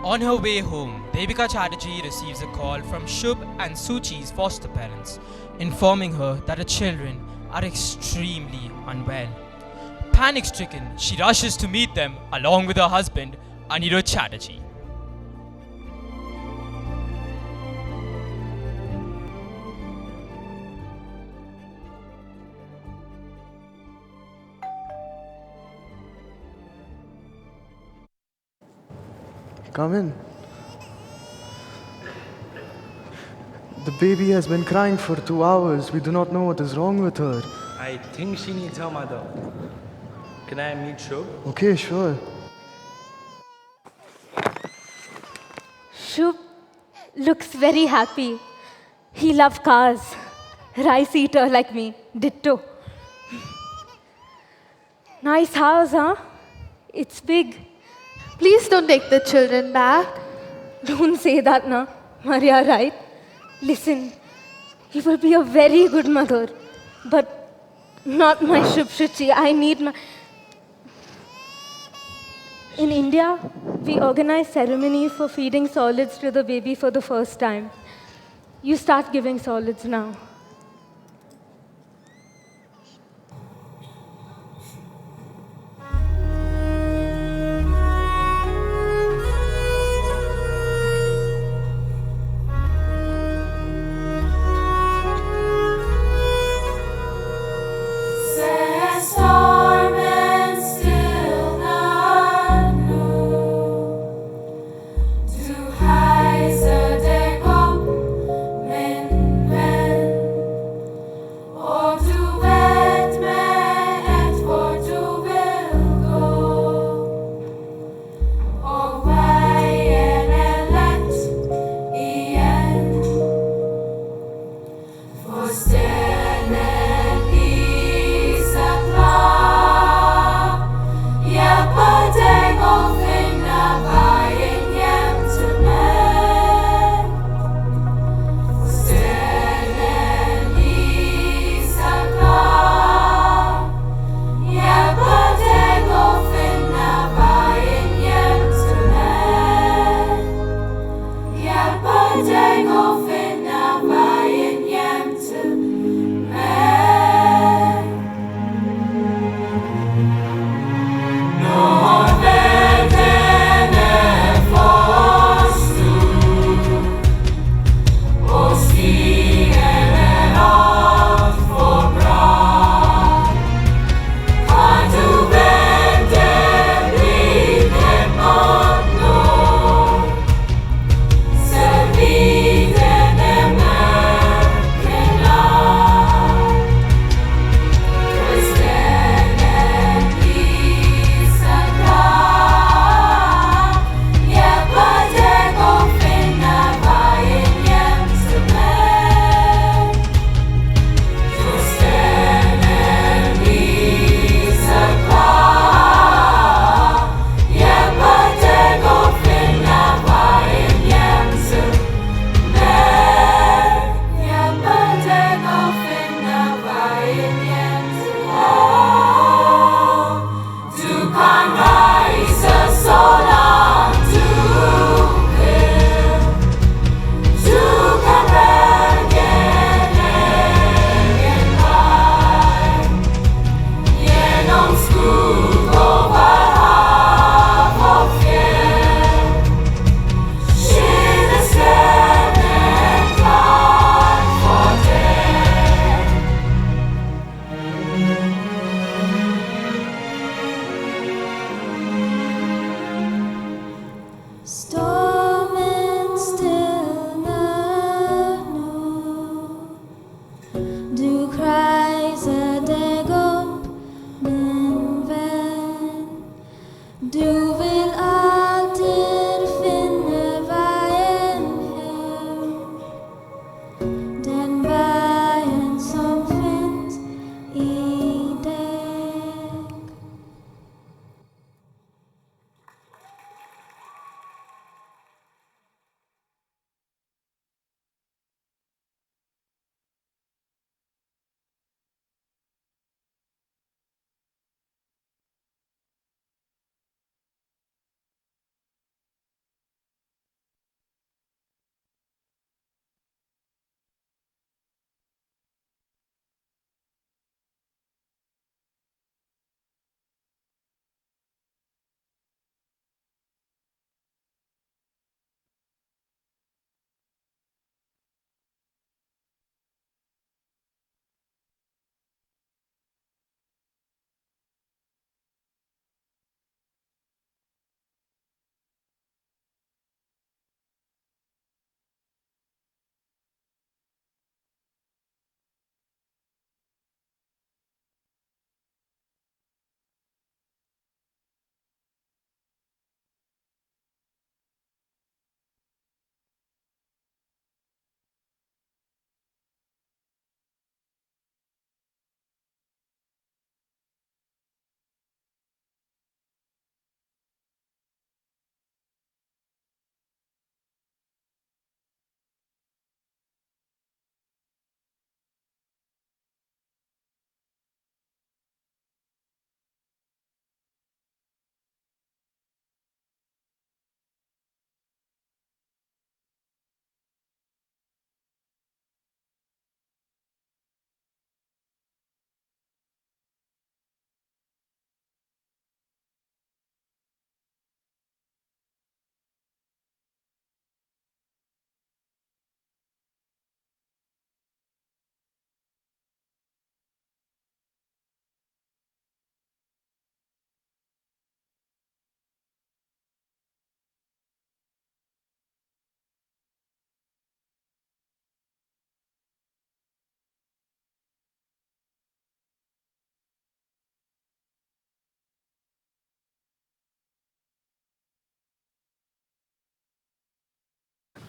On her way home, Devika Chatterjee receives a call from Shubh and Suchi's foster parents, informing her that her children are extremely unwell. Panic-stricken, she rushes to meet them along with her husband, Anirudh Chatterjee. Come in. The baby has been crying for 2 hours. We do not know what is wrong with her. I think she needs her mother. Can I meet Shubh? Okay, sure. Shubh looks very happy. He loves cars. Rice eater like me. Ditto. Nice house, huh? It's big. Please don't take the children back. Don't say that, na. Maria, right? Listen, you will be a very good mother, but not my Shubh Shuchi. I need my... In India, we organize ceremonies for feeding solids to the baby for the first time. You start giving solids now. Du heißer der Kopf, wenn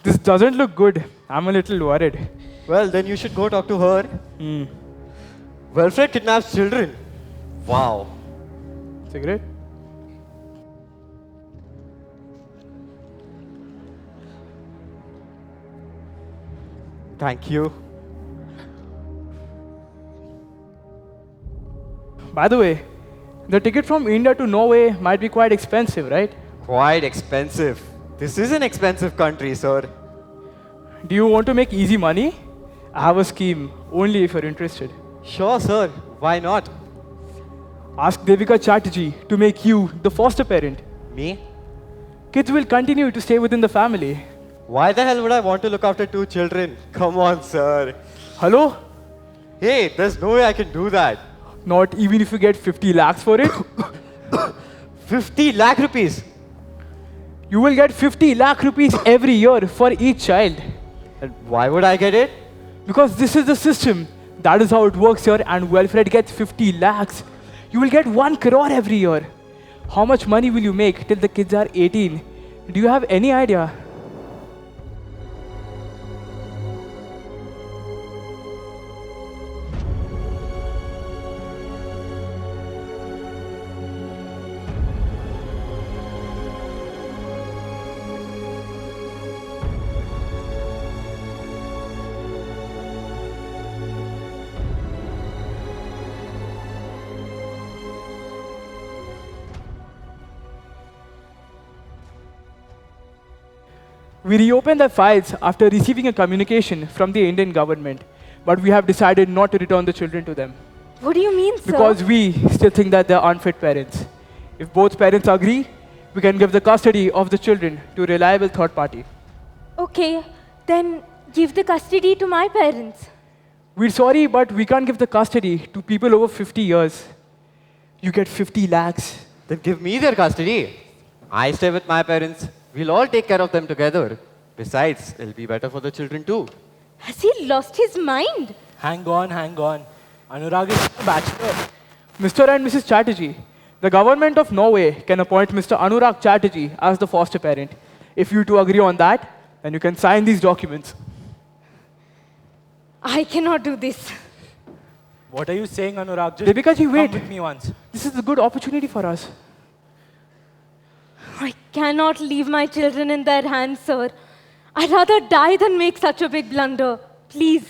This doesn't look good. I'm a little worried. Well, then you should go talk to her. Wilfred kidnaps children. Wow. Cigarette? Thank you. By the way, the ticket from India to Norway might be quite expensive, right? Quite expensive. This is an expensive country, sir. Do you want to make easy money? I have a scheme, only if you're interested. Sure, sir. Why not? Ask Devika Chatterjee to make you the foster parent. Me? Kids will continue to stay within the family. Why the hell would I want to look after 2 children? Come on, sir. Hello? Hey, there's no way I can do that. Not even if you get 50 lakhs for it? 50 lakh rupees? You will get 50 lakh rupees every year for each child. And why would I get it? Because this is the system. That is how it works here, and Wilfred gets 50 lakhs. You will get 1 crore every year. How much money will you make till the kids are 18? Do you have any idea? We reopened the files after receiving a communication from the Indian government, but we have decided not to return the children to them. What do you mean, sir? Because we still think that they're unfit parents. If both parents agree, we can give the custody of the children to a reliable third party. Okay, then give the custody to my parents. We're sorry, but we can't give the custody to people over 50 years. You get 50 lakhs. Then give me their custody. I stay with my parents. We'll all take care of them together. Besides, it'll be better for the children too. Has he lost his mind? Hang on, hang on. Anurag is a bachelor. Mr. and Mrs. Chatterjee, the government of Norway can appoint Mr. Anurag Chatterjee as the foster parent. If you two agree on that, then you can sign these documents. I cannot do this. What are you saying, Anurag? Just Devika ji, wait. come with me once. This is a good opportunity for us. I cannot leave my children in their hands, sir. I'd rather die than make such a big blunder. Please.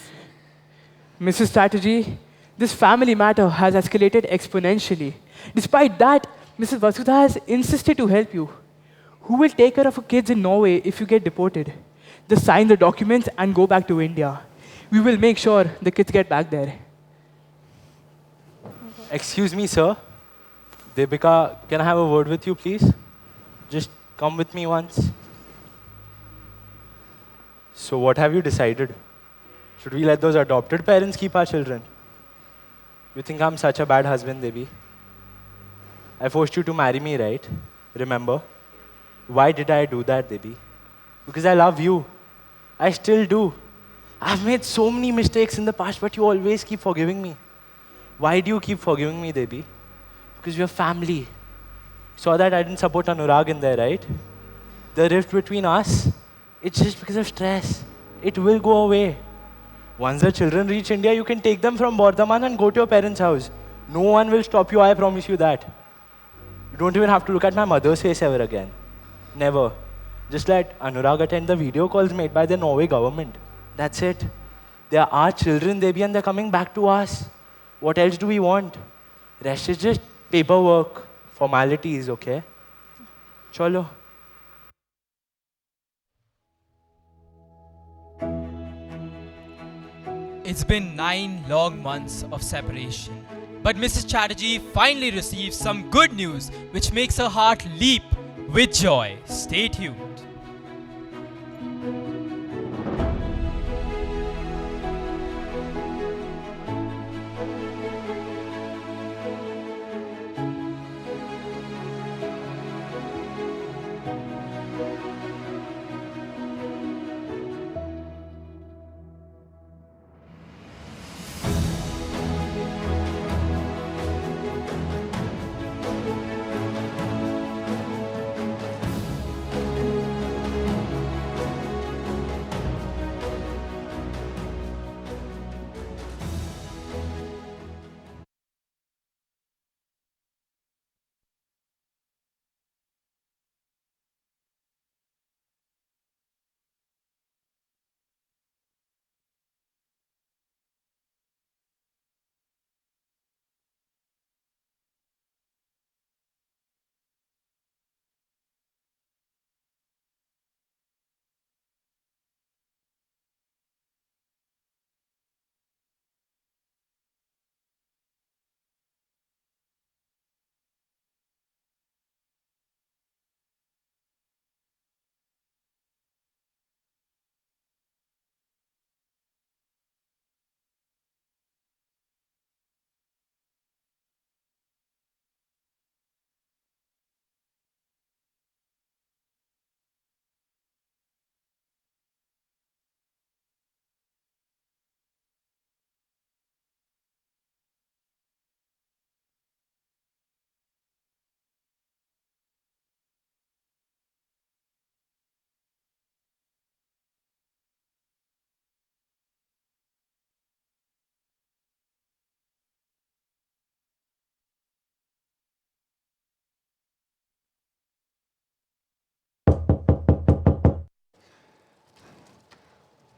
Mrs. Chatterjee, this family matter has escalated exponentially. Despite that, Mrs. Vasudha has insisted to help you. Who will take care of your kids in Norway if you get deported? Just sign the documents and go back to India. We will make sure the kids get back there. Excuse me, sir. Devika, can I have a word with you, please? Just come with me once. So what have you decided? Should we let those adopted parents keep our children? You think I'm such a bad husband, Devi? I forced you to marry me, right? Remember? Why did I do that, Devi? Because I love you. I still do. I've made so many mistakes in the past, but you always keep forgiving me. Why do you keep forgiving me, Devi? Because we're family. Saw that I didn't support Anurag in there, right? The rift between us, it's just because of stress. It will go away. Once the children reach India, you can take them from Bardhaman and go to your parents' house. No one will stop you, I promise you that. You don't even have to look at my mother's face ever again. Never. Just let Anurag attend the video calls made by the Norway government. That's it. They are our children, Devi, and they're coming back to us. What else do we want? Rest is just paperwork. Formalities, okay? Chalo. It's been 9 long months of separation. But Mrs. Chatterjee finally receives some good news which makes her heart leap with joy. Stay tuned.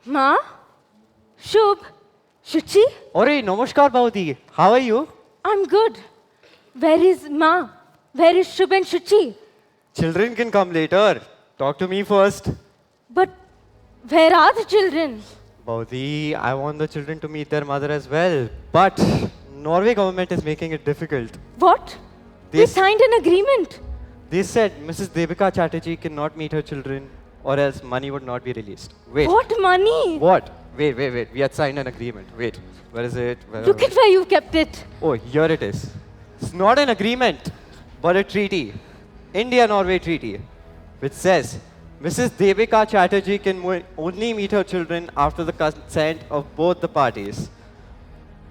Ma? Shubh? Shuchi? Ore, namaskar, Baudi. How are you? I'm good. Where is Ma? Where is Shubh and Shuchi? Children can come later. Talk to me first. But where are the children? Baudi, I want the children to meet their mother as well. But Norway government is making it difficult. What? We signed an agreement. They said Mrs. Devika Chatterjee cannot meet her children or else money would not be released. Wait. What money? What? Wait. We had signed an agreement. Wait. Where is it? Look at where you've kept it. Oh, here it is. It's not an agreement, but a treaty. India-Norway treaty, which says Mrs. Devika Chatterjee can only meet her children after the consent of both the parties.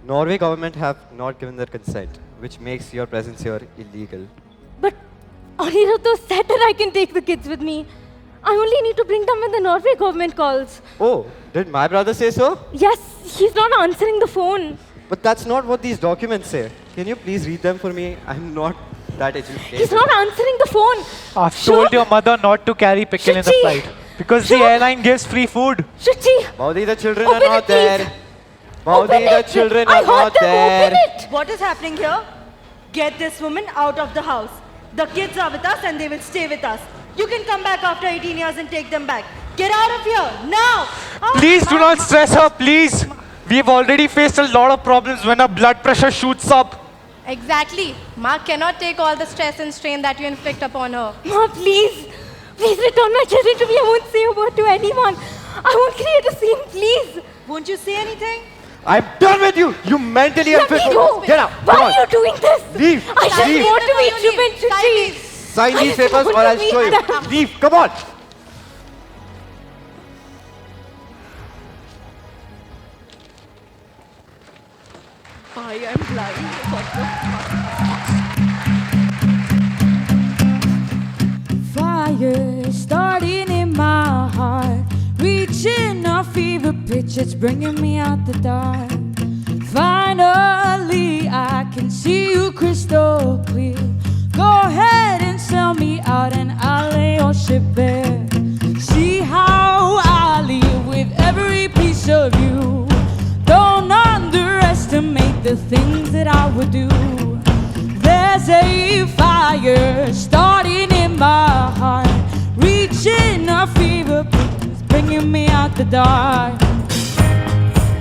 Norway government have not given their consent, which makes your presence here illegal. Anirudh said that I can take the kids with me. I only need to bring them when the Norway government calls. Oh, did my brother say so? Yes, he's not answering the phone. But that's not what these documents say. Can you please read them for me? I'm not that educated. He's not answering the phone. I've told your mother not to carry pickle in the Shuchi! flight. Because the airline gives free food. Shuchi! Baudi, the children Open are not it, please. there. Baudi, the children I are not heard them. there. Open it. What is happening here? Get this woman out of the house. The kids are with us and they will stay with us. You can come back after 18 years and take them back. Get out of here, now! Please do not stress her, please. We've already faced a lot of problems when her blood pressure shoots up. Exactly. Ma cannot take all the stress and strain that you inflict upon her. Ma, please. Please return my children to me. I won't say a word to anyone. I won't create a scene, please. Won't you say anything? I'm done with you. You mentally Let me unfit. go. Get out. Why Come on. are you doing this? Leave. I just Leave. want to meet Shubh and Shuchi. Sign I these just papers want or to I'll meet show you. them. Leave. Come on. I am blind. Fire starting in my heart, reaching a fever pitch, it's bringing me out the dark. Finally, I can see you crystal clear. Go ahead and sell me out, and I'll lay your ship bare. See how I live with every piece of you. Don't underestimate the things that I would do. There's a fire starting in my heart, reaching a fever pitch, bringing me out the dark.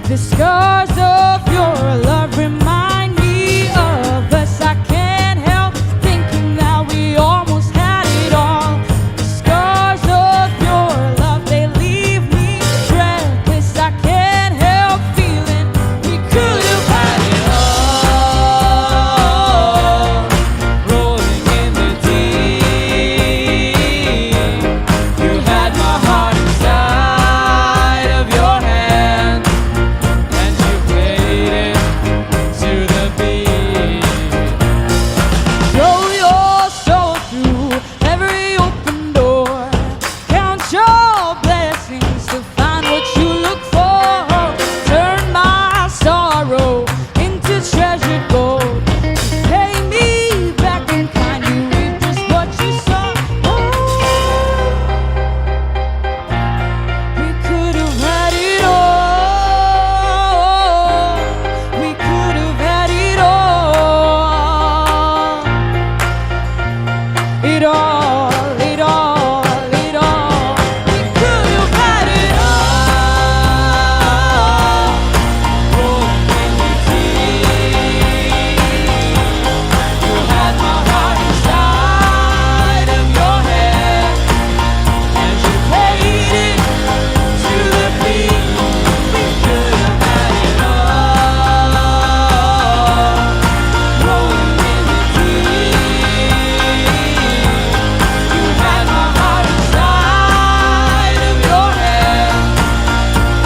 The scars of your love remind me of us. I can't help thinking that we almost had it all. The scars of your love, they leave me breathless. I can't help feeling we could have had it all. Rolling in the deep, you had my heart inside of your hand. To the beat, throw your soul through every open door. Count your blessings to find what you look for. Turn my sorrow into treasured gold. Pay me back in kind, you reap just what you sow. We could have had it all. We could have had it all. It all, it all, it all. We could have had it all. Rolling in the deep, you had my heart inside of your hand, and you played it to the beat. We could have had it all. Rolling in the deep, you had my heart inside of your hand,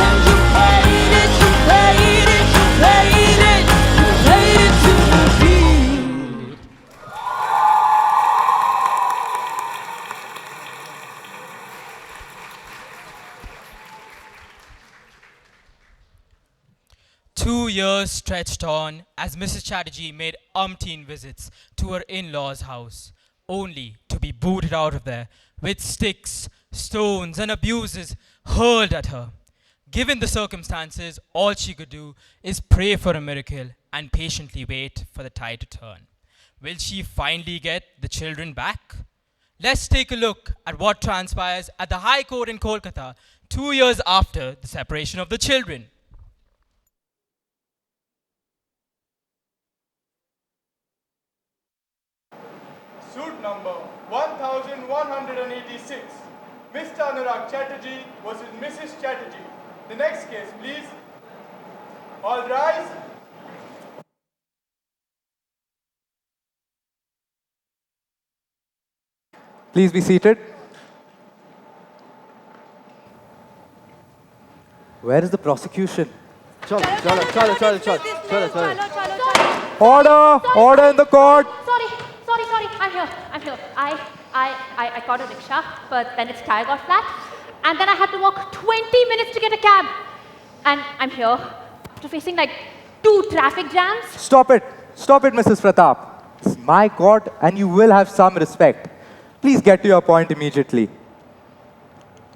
and you played it, you played it, you played it, you played it to the beat. Two years stretched on as Mrs. Chatterjee made umpteen visits to her in-laws' house, only to be booted out of there with sticks, stones, and abuses hurled at her. Given the circumstances, all she could do is pray for a miracle and patiently wait for the tide to turn. Will she finally get the children back? Let's take a look at what transpires at the High Court in Kolkata 2 years after the separation of the children. Suit number 1186. Mr. Anurag Chatterjee versus Mrs. Chatterjee. The next case, please. All rise. Please be seated. Where is the prosecution? Order in the court. Sorry. I'm here. I got a rickshaw, but then its tire got flat. And then I had to walk 20 minutes to get a cab. And I'm here after facing like 2 traffic jams. Stop it, Mrs. Pratap. It's my court and you will have some respect. Please get to your point immediately.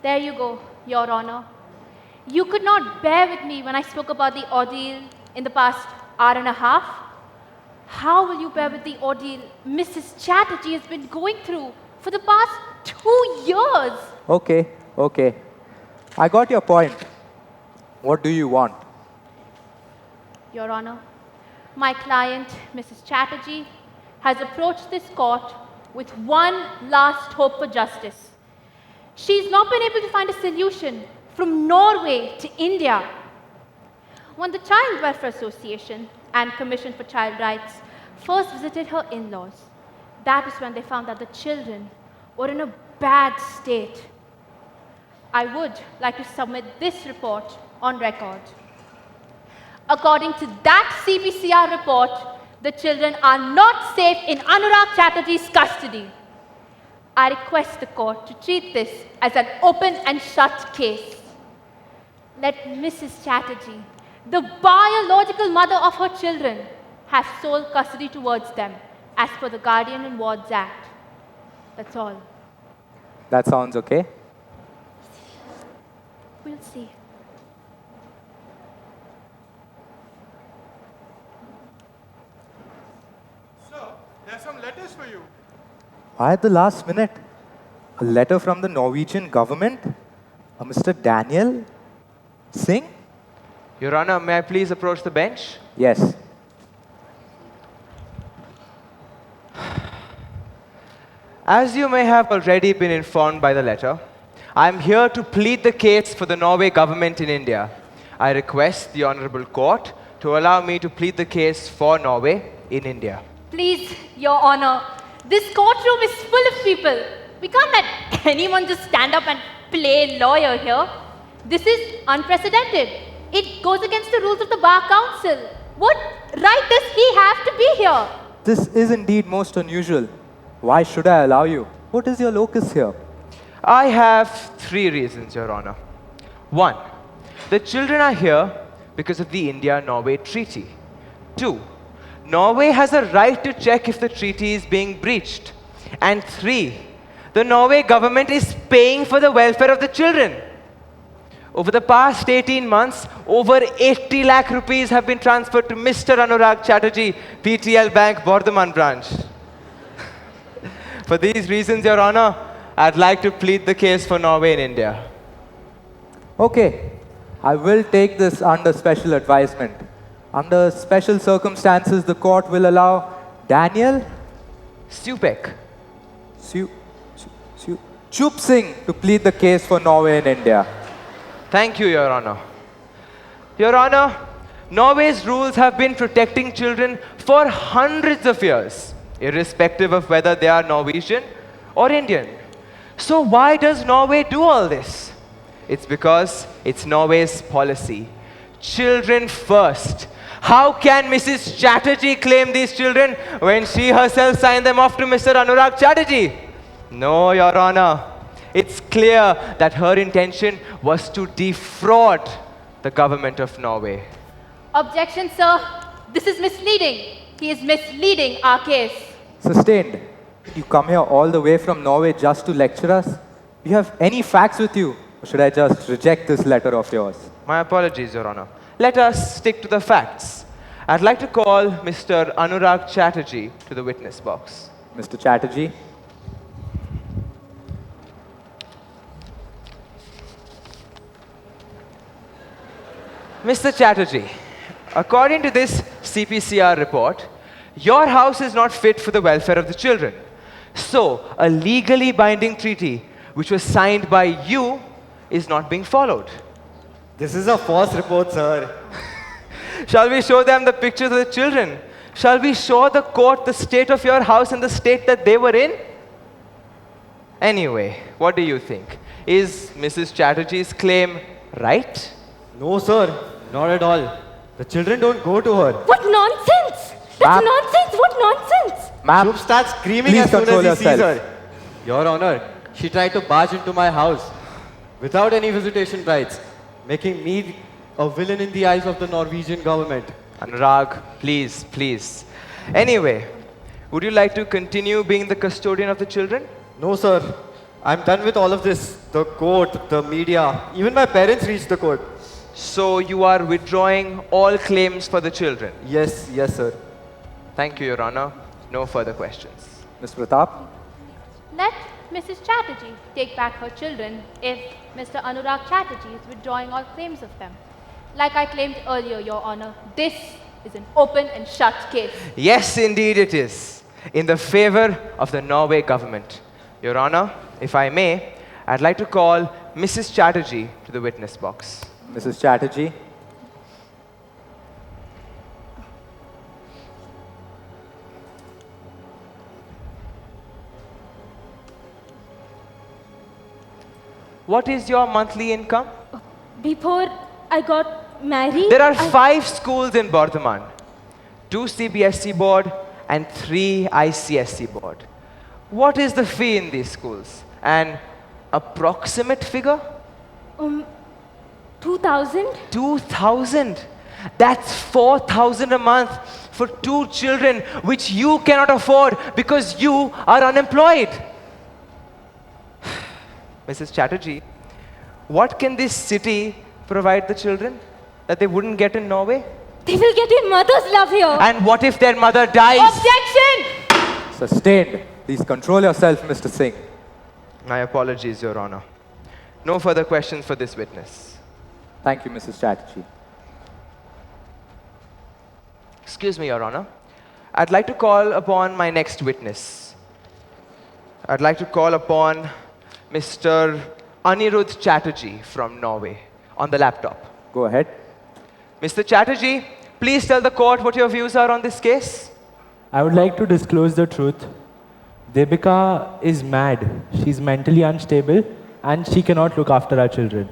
There you go, Your Honor. You could not bear with me when I spoke about the ordeal in the past hour and a half. How will you bear with the ordeal Mrs. Chatterjee has been going through for the past 2 years? Okay. I got your point. What do you want? Your Honor, my client, Mrs. Chatterjee, has approached this court with one last hope for justice. She's not been able to find a solution from Norway to India. When the Child Welfare Association and Commission for Child Rights first visited her in-laws, that is when they found that the children were in a bad state. I would like to submit this report on record. According to that CBCR report, the children are not safe in Anurag Chatterjee's custody. I request the court to treat this as an open and shut case. Let Mrs. Chatterjee, the biological mother of her children, have sole custody towards them as per the Guardian and Wards Act. That's all. That sounds okay. We'll see. Sir, there are some letters for you. Why at the last minute? A letter from the Norwegian government? A Mr. Daniel Singh? Your Honor, may I please approach the bench? Yes. As you may have already been informed by the letter, I am here to plead the case for the Norway government in India. I request the Honorable Court to allow me to plead the case for Norway in India. Please, Your Honor, this courtroom is full of people. We can't let anyone just stand up and play lawyer here. This is unprecedented. It goes against the rules of the Bar Council. What right does he have to be here? This is indeed most unusual. Why should I allow you? What is your locus here? I have 3 reasons, Your Honor. 1, the children are here because of the India-Norway Treaty. 2, Norway has a right to check if the treaty is being breached. And 3, the Norway government is paying for the welfare of the children. Over the past 18 months, over 80 lakh rupees have been transferred to Mr. Anurag Chatterjee, PTL Bank, Bardhaman branch. For these reasons, Your Honor, I'd like to plead the case for Norway in India. Okay. I will take this under special advisement. Under special circumstances, the court will allow Daniel Stupek Chup Singh to plead the case for Norway in India. Thank you, Your Honor. Your Honor, Norway's rules have been protecting children for hundreds of years, irrespective of whether they are Norwegian or Indian. So why does Norway do all this? It's because it's Norway's policy. Children first. How can Mrs. Chatterjee claim these children when she herself signed them off to Mr. Anurag Chatterjee? No, Your Honor. It's clear that her intention was to defraud the government of Norway. Objection, sir. This is misleading. He is misleading our case. Sustained. You come here all the way from Norway just to lecture us? You have any facts with you? Or should I just reject this letter of yours? My apologies, Your Honor. Let us stick to the facts. I'd like to call Mr. Anurag Chatterjee to the witness box. Mr. Chatterjee? Mr. Chatterjee, according to this CPCR report, your house is not fit for the welfare of the children. So, a legally binding treaty which was signed by you is not being followed. This is a false report, sir. Shall we show them the pictures of the children? Shall we show the court the state of your house and the state that they were in? Anyway, what do you think? Is Mrs. Chatterjee's claim right? No, sir. Not at all. The children don't go to her. What nonsense! That's nonsense! What nonsense! Ma'am, Shubh starts screaming please as soon control as he sees yourself. her. Your Honor, she tried to barge into my house without any visitation rights, making me a villain in the eyes of the Norwegian government. Anurag, please, please. Anyway, would you like to continue being the custodian of the children? No, sir. I'm done with all of this. The court, the media, even my parents reached the court. So you are withdrawing all claims for the children? Yes, yes, sir. Thank you, Your Honor. No further questions. Ms. Pratap? Let Mrs. Chatterjee take back her children if Mr. Anurag Chatterjee is withdrawing all claims of them. Like I claimed earlier, Your Honor, this is an open and shut case. Yes, indeed it is. In the favor of the Norway government. Your Honor, if I may, I'd like to call Mrs. Chatterjee to the witness box. Mrs. Chatterjee? What is your monthly income? Before I got married, There are 5 schools in Bardhaman. 2 CBSE board and 3 ICSE board. What is the fee in these schools? An approximate figure? 2,000? 2,000. That's 4,000 a month for 2 children, which you cannot afford because you are unemployed. Mrs. Chatterjee, what can this city provide the children that they wouldn't get in Norway? They will get a mother's love here. And what if their mother dies? Objection! Sustained. Please control yourself, Mr. Singh. My apologies, Your Honor. No further questions for this witness. Thank you, Mrs. Chatterjee. Excuse me, Your Honor. I'd like to call upon my next witness. I'd like to call upon Mr. Anirudh Chatterjee from Norway on the laptop. Go ahead. Mr. Chatterjee, please tell the court what your views are on this case. I would like to disclose the truth. Devika is mad. She's mentally unstable and she cannot look after our children.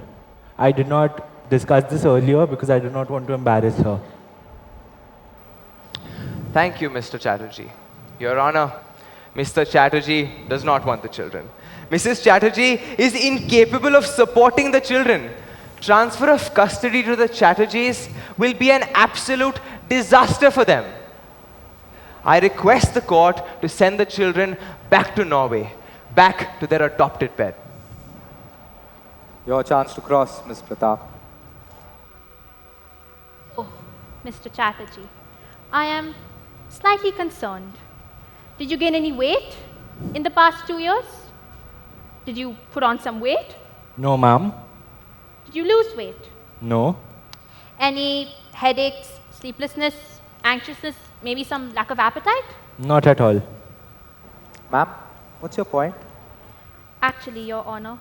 I did not discuss this earlier because I did not want to embarrass her. Thank you, Mr. Chatterjee. Your Honor, Mr. Chatterjee does not want the children. Mrs. Chatterjee is incapable of supporting the children. Transfer of custody to the Chatterjees will be an absolute disaster for them. I request the court to send the children back to Norway, back to their adopted bed. Your chance to cross, Ms. Pratap. Oh, Mr. Chatterjee, I am slightly concerned. Did you gain any weight in the past 2 years? Did you put on some weight? No, ma'am. Did you lose weight? No. Any headaches, sleeplessness, anxiousness, maybe some lack of appetite? Not at all. Ma'am, what's your point? Actually, Your Honor,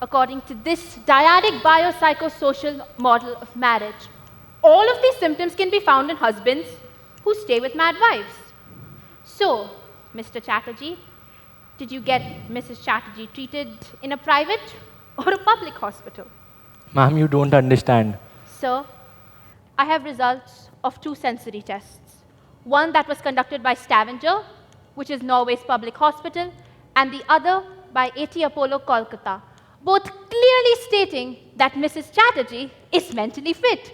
according to this dyadic biopsychosocial model of marriage, all of these symptoms can be found in husbands who stay with mad wives. So, Mr. Chatterjee, did you get Mrs. Chatterjee treated in a private or a public hospital? Ma'am, you don't understand. Sir, I have results of 2 sensory tests. One that was conducted by Stavanger, which is Norway's public hospital, and the other by AT Apollo Kolkata, both clearly stating that Mrs. Chatterjee is mentally fit.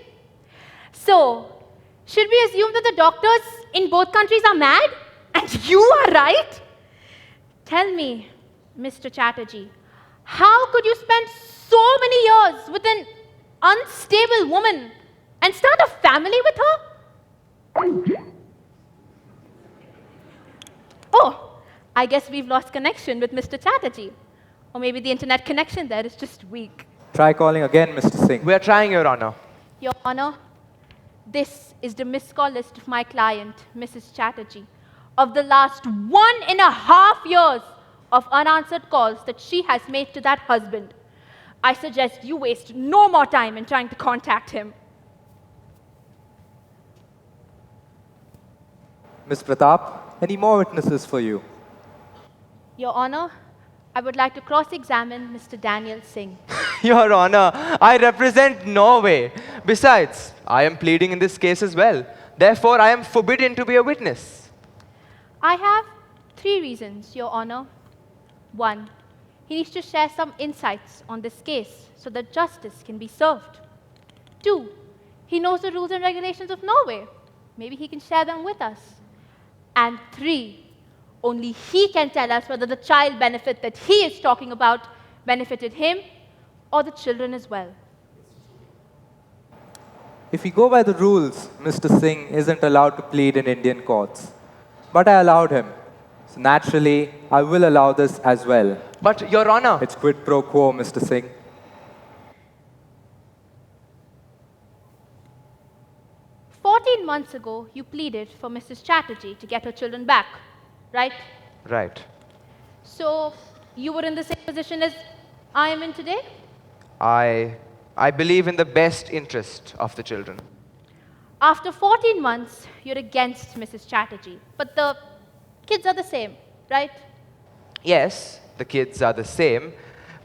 So, should we assume that the doctors in both countries are mad? And you are right? Tell me, Mr. Chatterjee, How could you spend so many years with an unstable woman and start a family with her? Oh, I guess we've lost connection with Mr. Chatterjee. Or maybe the internet connection there is just weak. Try calling again, Mr. Singh. We are trying, Your Honor. Your Honor, this is the missed call list of my client, Mrs. Chatterjee, of the last 1.5 years of unanswered calls that she has made to that husband. I suggest you waste no more time in trying to contact him. Ms. Pratap, any more witnesses for you? Your Honor, I would like to cross-examine Mr. Daniel Singh. Your Honor, I represent Norway. Besides, I am pleading in this case as well. Therefore, I am forbidden to be a witness. I have 3 reasons, Your Honor. 1, he needs to share some insights on this case so that justice can be served. 2, he knows the rules and regulations of Norway. Maybe he can share them with us. And 3, only he can tell us whether the child benefit that he is talking about benefited him or the children as well. If we go by the rules, Mr. Singh isn't allowed to plead in Indian courts. But I allowed him. So naturally, I will allow this as well. But, Your Honor... It's quid pro quo, Mr. Singh. "14 months ago, you pleaded for Mrs. Chatterjee to get her children back, right? Right. So, you were in the same position as I am in today? I believe in the best interest of the children. After 14 months, you're against Mrs. Chatterjee, but the kids are the same, right? Yes, the kids are the same,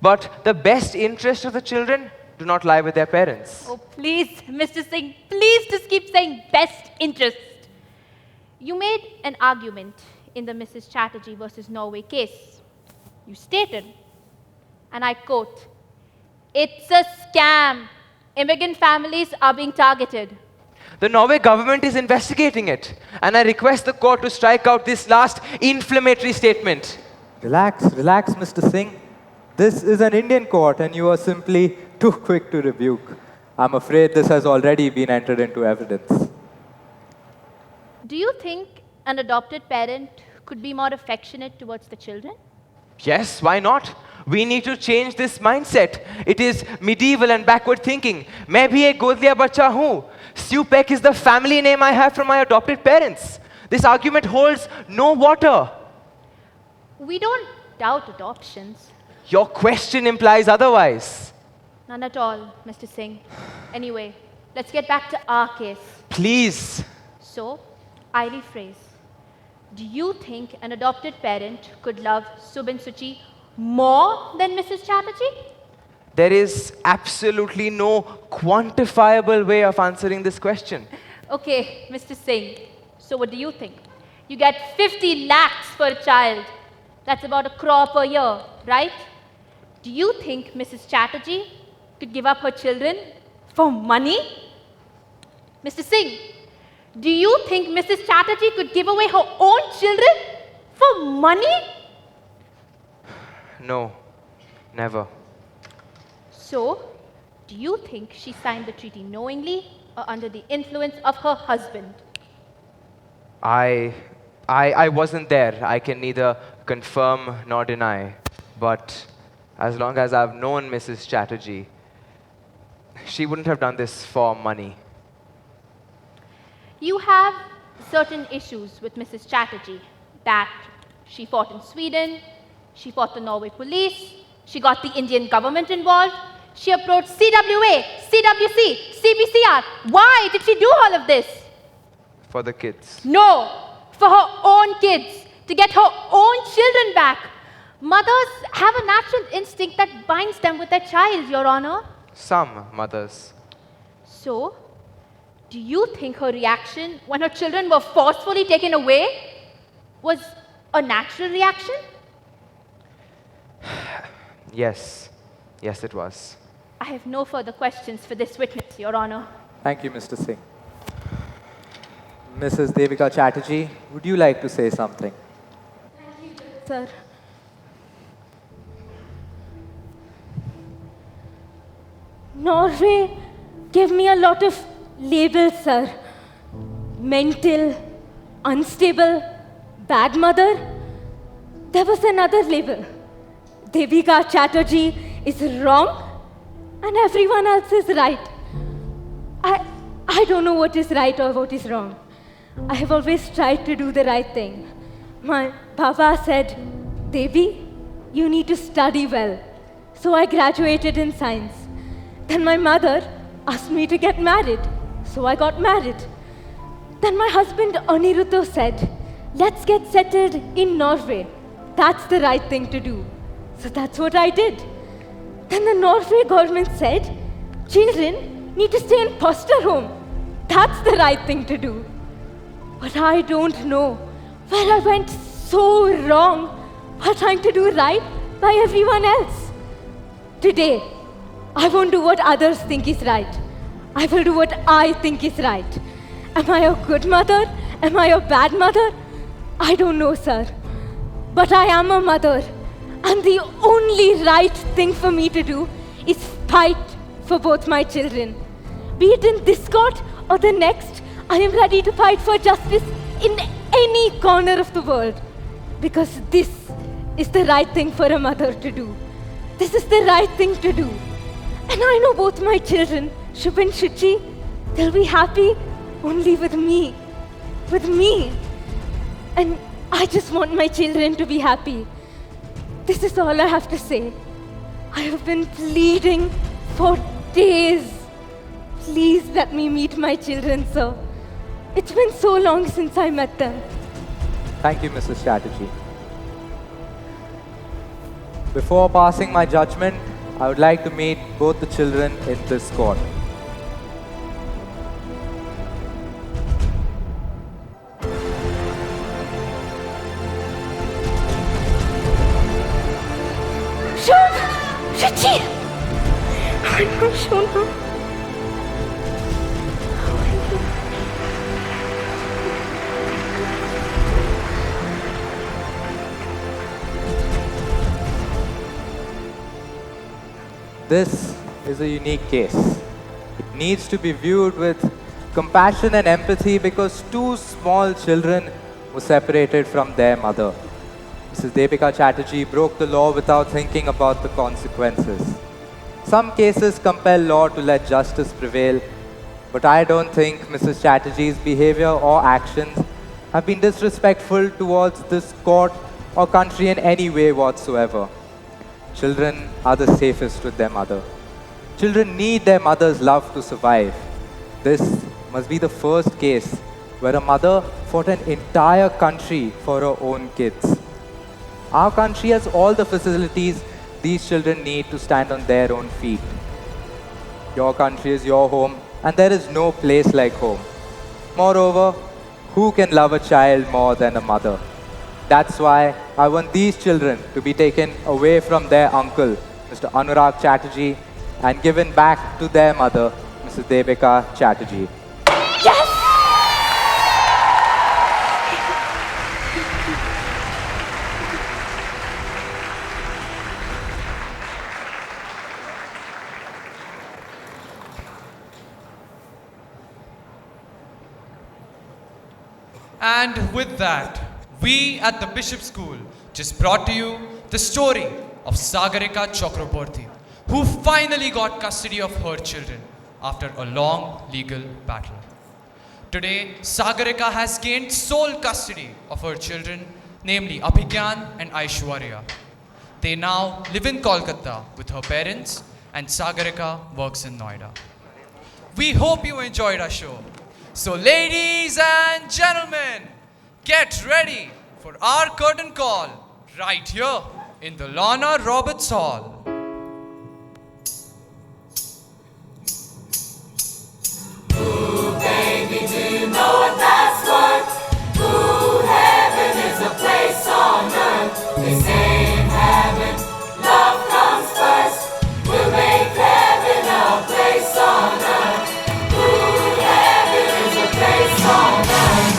but the best interest of the children do not lie with their parents. Oh, please, Mr. Singh, please just keep saying best interest. You made an argument in the Mrs. Chatterjee versus Norway case. You stated, and I quote, "It's a scam. Immigrant families are being targeted." The Norway government is investigating it, and I request the court to strike out this last inflammatory statement. Relax, relax, Mr. Singh. This is an Indian court, and you are simply too quick to rebuke. I'm afraid this has already been entered into evidence. Do you think an adopted parent could be more affectionate towards the children? Yes, why not? We need to change this mindset. It is medieval and backward thinking. मैं भी एक गोद लिया बच्चा हूँ. Stu Peck is the family name I have from my adopted parents. This argument holds no water. We don't doubt adoptions. Your question implies otherwise. None at all, Mr. Singh. Anyway, let's get back to our case. Please. So, I rephrase. Do you think an adopted parent could love Subin Suchi more than Mrs. Chatterjee? There is absolutely no quantifiable way of answering this question. Okay, Mr. Singh. So what do you think? You get 50 lakhs for a child. That's about 1 crore per year, right? Do you think Mrs. Chatterjee could give up her children for money? Mr. Singh, do you think Mrs. Chatterjee could give away her own children for money? No, never. So, do you think she signed the treaty knowingly or under the influence of her husband? I wasn't there. I can neither confirm nor deny. But as long as I've known Mrs. Chatterjee, she wouldn't have done this for money. You have certain issues with Mrs. Chatterjee, that she fought in Sweden, she fought the Norway police, she got the Indian government involved, she approached CWA, CWC, CBCR. Why did she do all of this? For the kids. No, for her own kids, to get her own children back. Mothers have a natural instinct that binds them with their child, Your Honor. Some mothers. So, do you think her reaction when her children were forcefully taken away was a natural reaction? Yes. Yes, it was. I have no further questions for this witness, Your Honor. Thank you, Mr. Singh. Mrs. Devika Chatterjee, would you like to say something? Sir. Norway gave me a lot of labels, sir. Mental, unstable, bad mother. There was another label. Devika Chatterjee is wrong and everyone else is right. I don't know what is right or what is wrong. I have always tried to do the right thing. My Baba said, Devi, you need to study well. So I graduated in science. Then my mother asked me to get married. So I got married. Then my husband Aniruddha said, let's get settled in Norway. That's the right thing to do. So that's what I did. Then the Norway government said, children need to stay in foster home. That's the right thing to do. But I don't know where I went so wrong while trying to do right by everyone else. Today, I won't do what others think is right. I will do what I think is right. Am I a good mother? Am I a bad mother? I don't know, sir. But I am a mother. And the only right thing for me to do is fight for both my children. Be it in this court or the next, I am ready to fight for justice in any corner of the world. Because this is the right thing for a mother to do. This is the right thing to do. And I know both my children, Shubh and Shuchi, they'll be happy only with me. With me. And I just want my children to be happy. This is all I have to say. I have been pleading for days. Please let me meet my children, sir. It's been so long since I met them. Thank you, Mrs. Chatterjee. Before passing my judgment, I would like to meet both the children in this court. Shuchi! I know, Shona. This is a unique case. It needs to be viewed with compassion and empathy because two small children were separated from their mother. Mrs. Devika Chatterjee broke the law without thinking about the consequences. Some cases compel law to let justice prevail, but I don't think Mrs. Chatterjee's behavior or actions have been disrespectful towards this court or country in any way whatsoever. Children are the safest with their mother. Children need their mother's love to survive. This must be the first case where a mother fought an entire country for her own kids. Our country has all the facilities these children need to stand on their own feet. Your country is your home, and there is no place like home. Moreover, who can love a child more than a mother? That's why I want these children to be taken away from their uncle, Mr. Anurag Chatterjee, and given back to their mother, Mrs. Devika Chatterjee. Yes! And with that, we at the Bishop School just brought to you the story of Sagarika Chakraborty, who finally got custody of her children after a long legal battle. Today, Sagarika has gained sole custody of her children, namely Abhigyan and Aishwarya. They now live in Kolkata with her parents, and Sagarika works in Noida. We hope you enjoyed our show. So ladies and gentlemen, get ready for our curtain call right here in the Lorna Roberts Hall. Ooh, baby, do you know what that's worth? Ooh, heaven is a place on earth. They say in heaven, love comes first. We'll make heaven a place on earth. Ooh, heaven is a place on earth.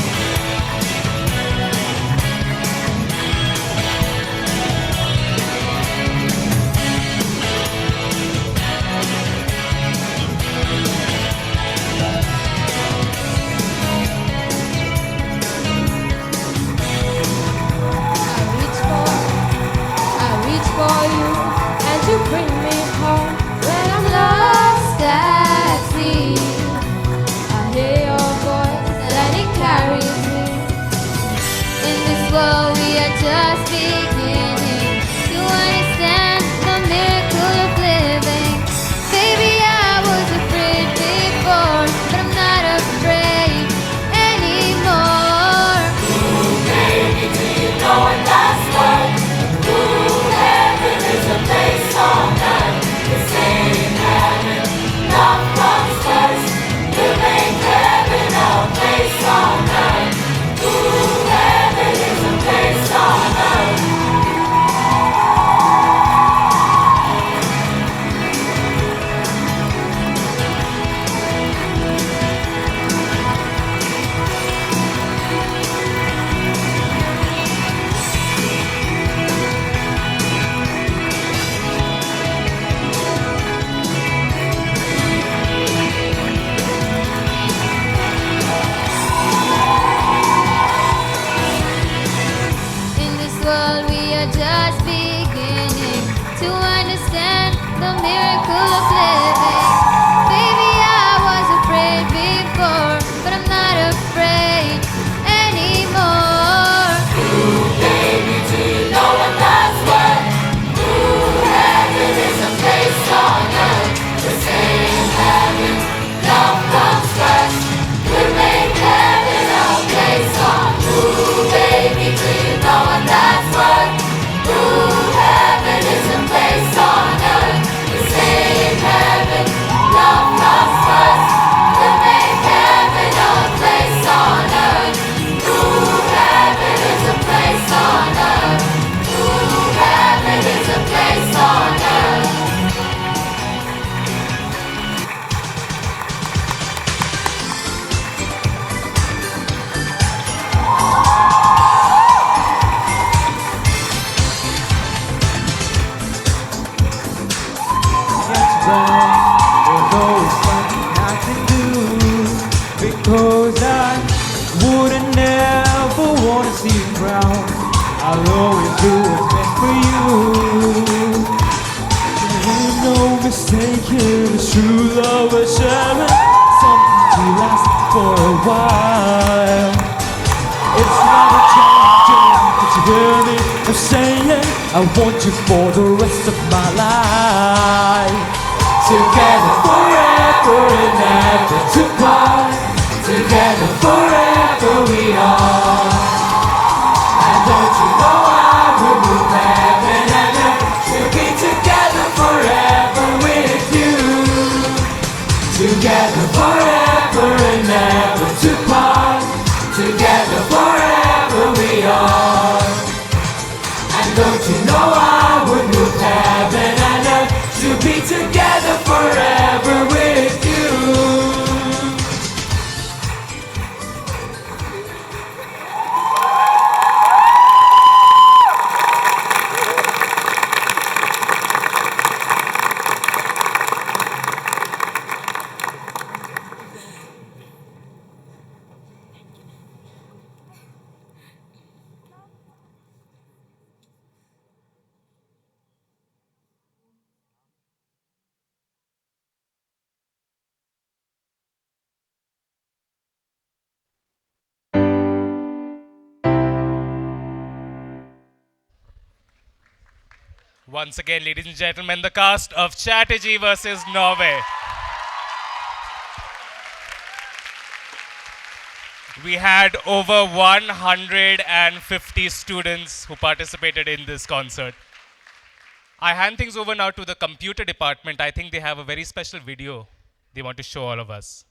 just beginning to understand the miracle of living. Baby, I was afraid before, but I'm not afraid anymore. Ooh, baby, do you know what that's worth? Ooh, heaven is a place on earth. The same heaven, love comes first. We'll make heaven a place on earth. Ooh, heaven is a place on earth. In this world we are just beginning to understand the miracle of living. Baby, I was afraid before, but I'm not afraid anymore. Ooh, baby, do you know what that's worth? Ooh, heaven is a place on earth. The same heaven, love comes first. We'll make heaven a place on earth. Ooh, baby, do you know what that's worth? Ooh, heaven is a place on earth. The same heaven, love comes first. We'll make heaven a place on earth. Ooh, heaven is a place on earth. Ooh, heaven is a place on earth. There's always something I can do, because I wouldn't never wanna see you frown. I'll always do what's best for you. There ain't no mistaking, it's true love is sharing something to last for a while. It's not a change, but you hear me? I'm saying I want you for the rest of my life. Together forever and never to part. Together forever we are. And don't you know I would move heaven and earth to be together forever with you. Together forever and never to part. Together forever we are. And don't you know I would move heaven and earth to be together forever with you. Once again, ladies and gentlemen, the cast of Chatterjee versus Norway. We had over 150 students who participated in this concert. I hand things over now to the computer department. I think they have a very special video they want to show all of us.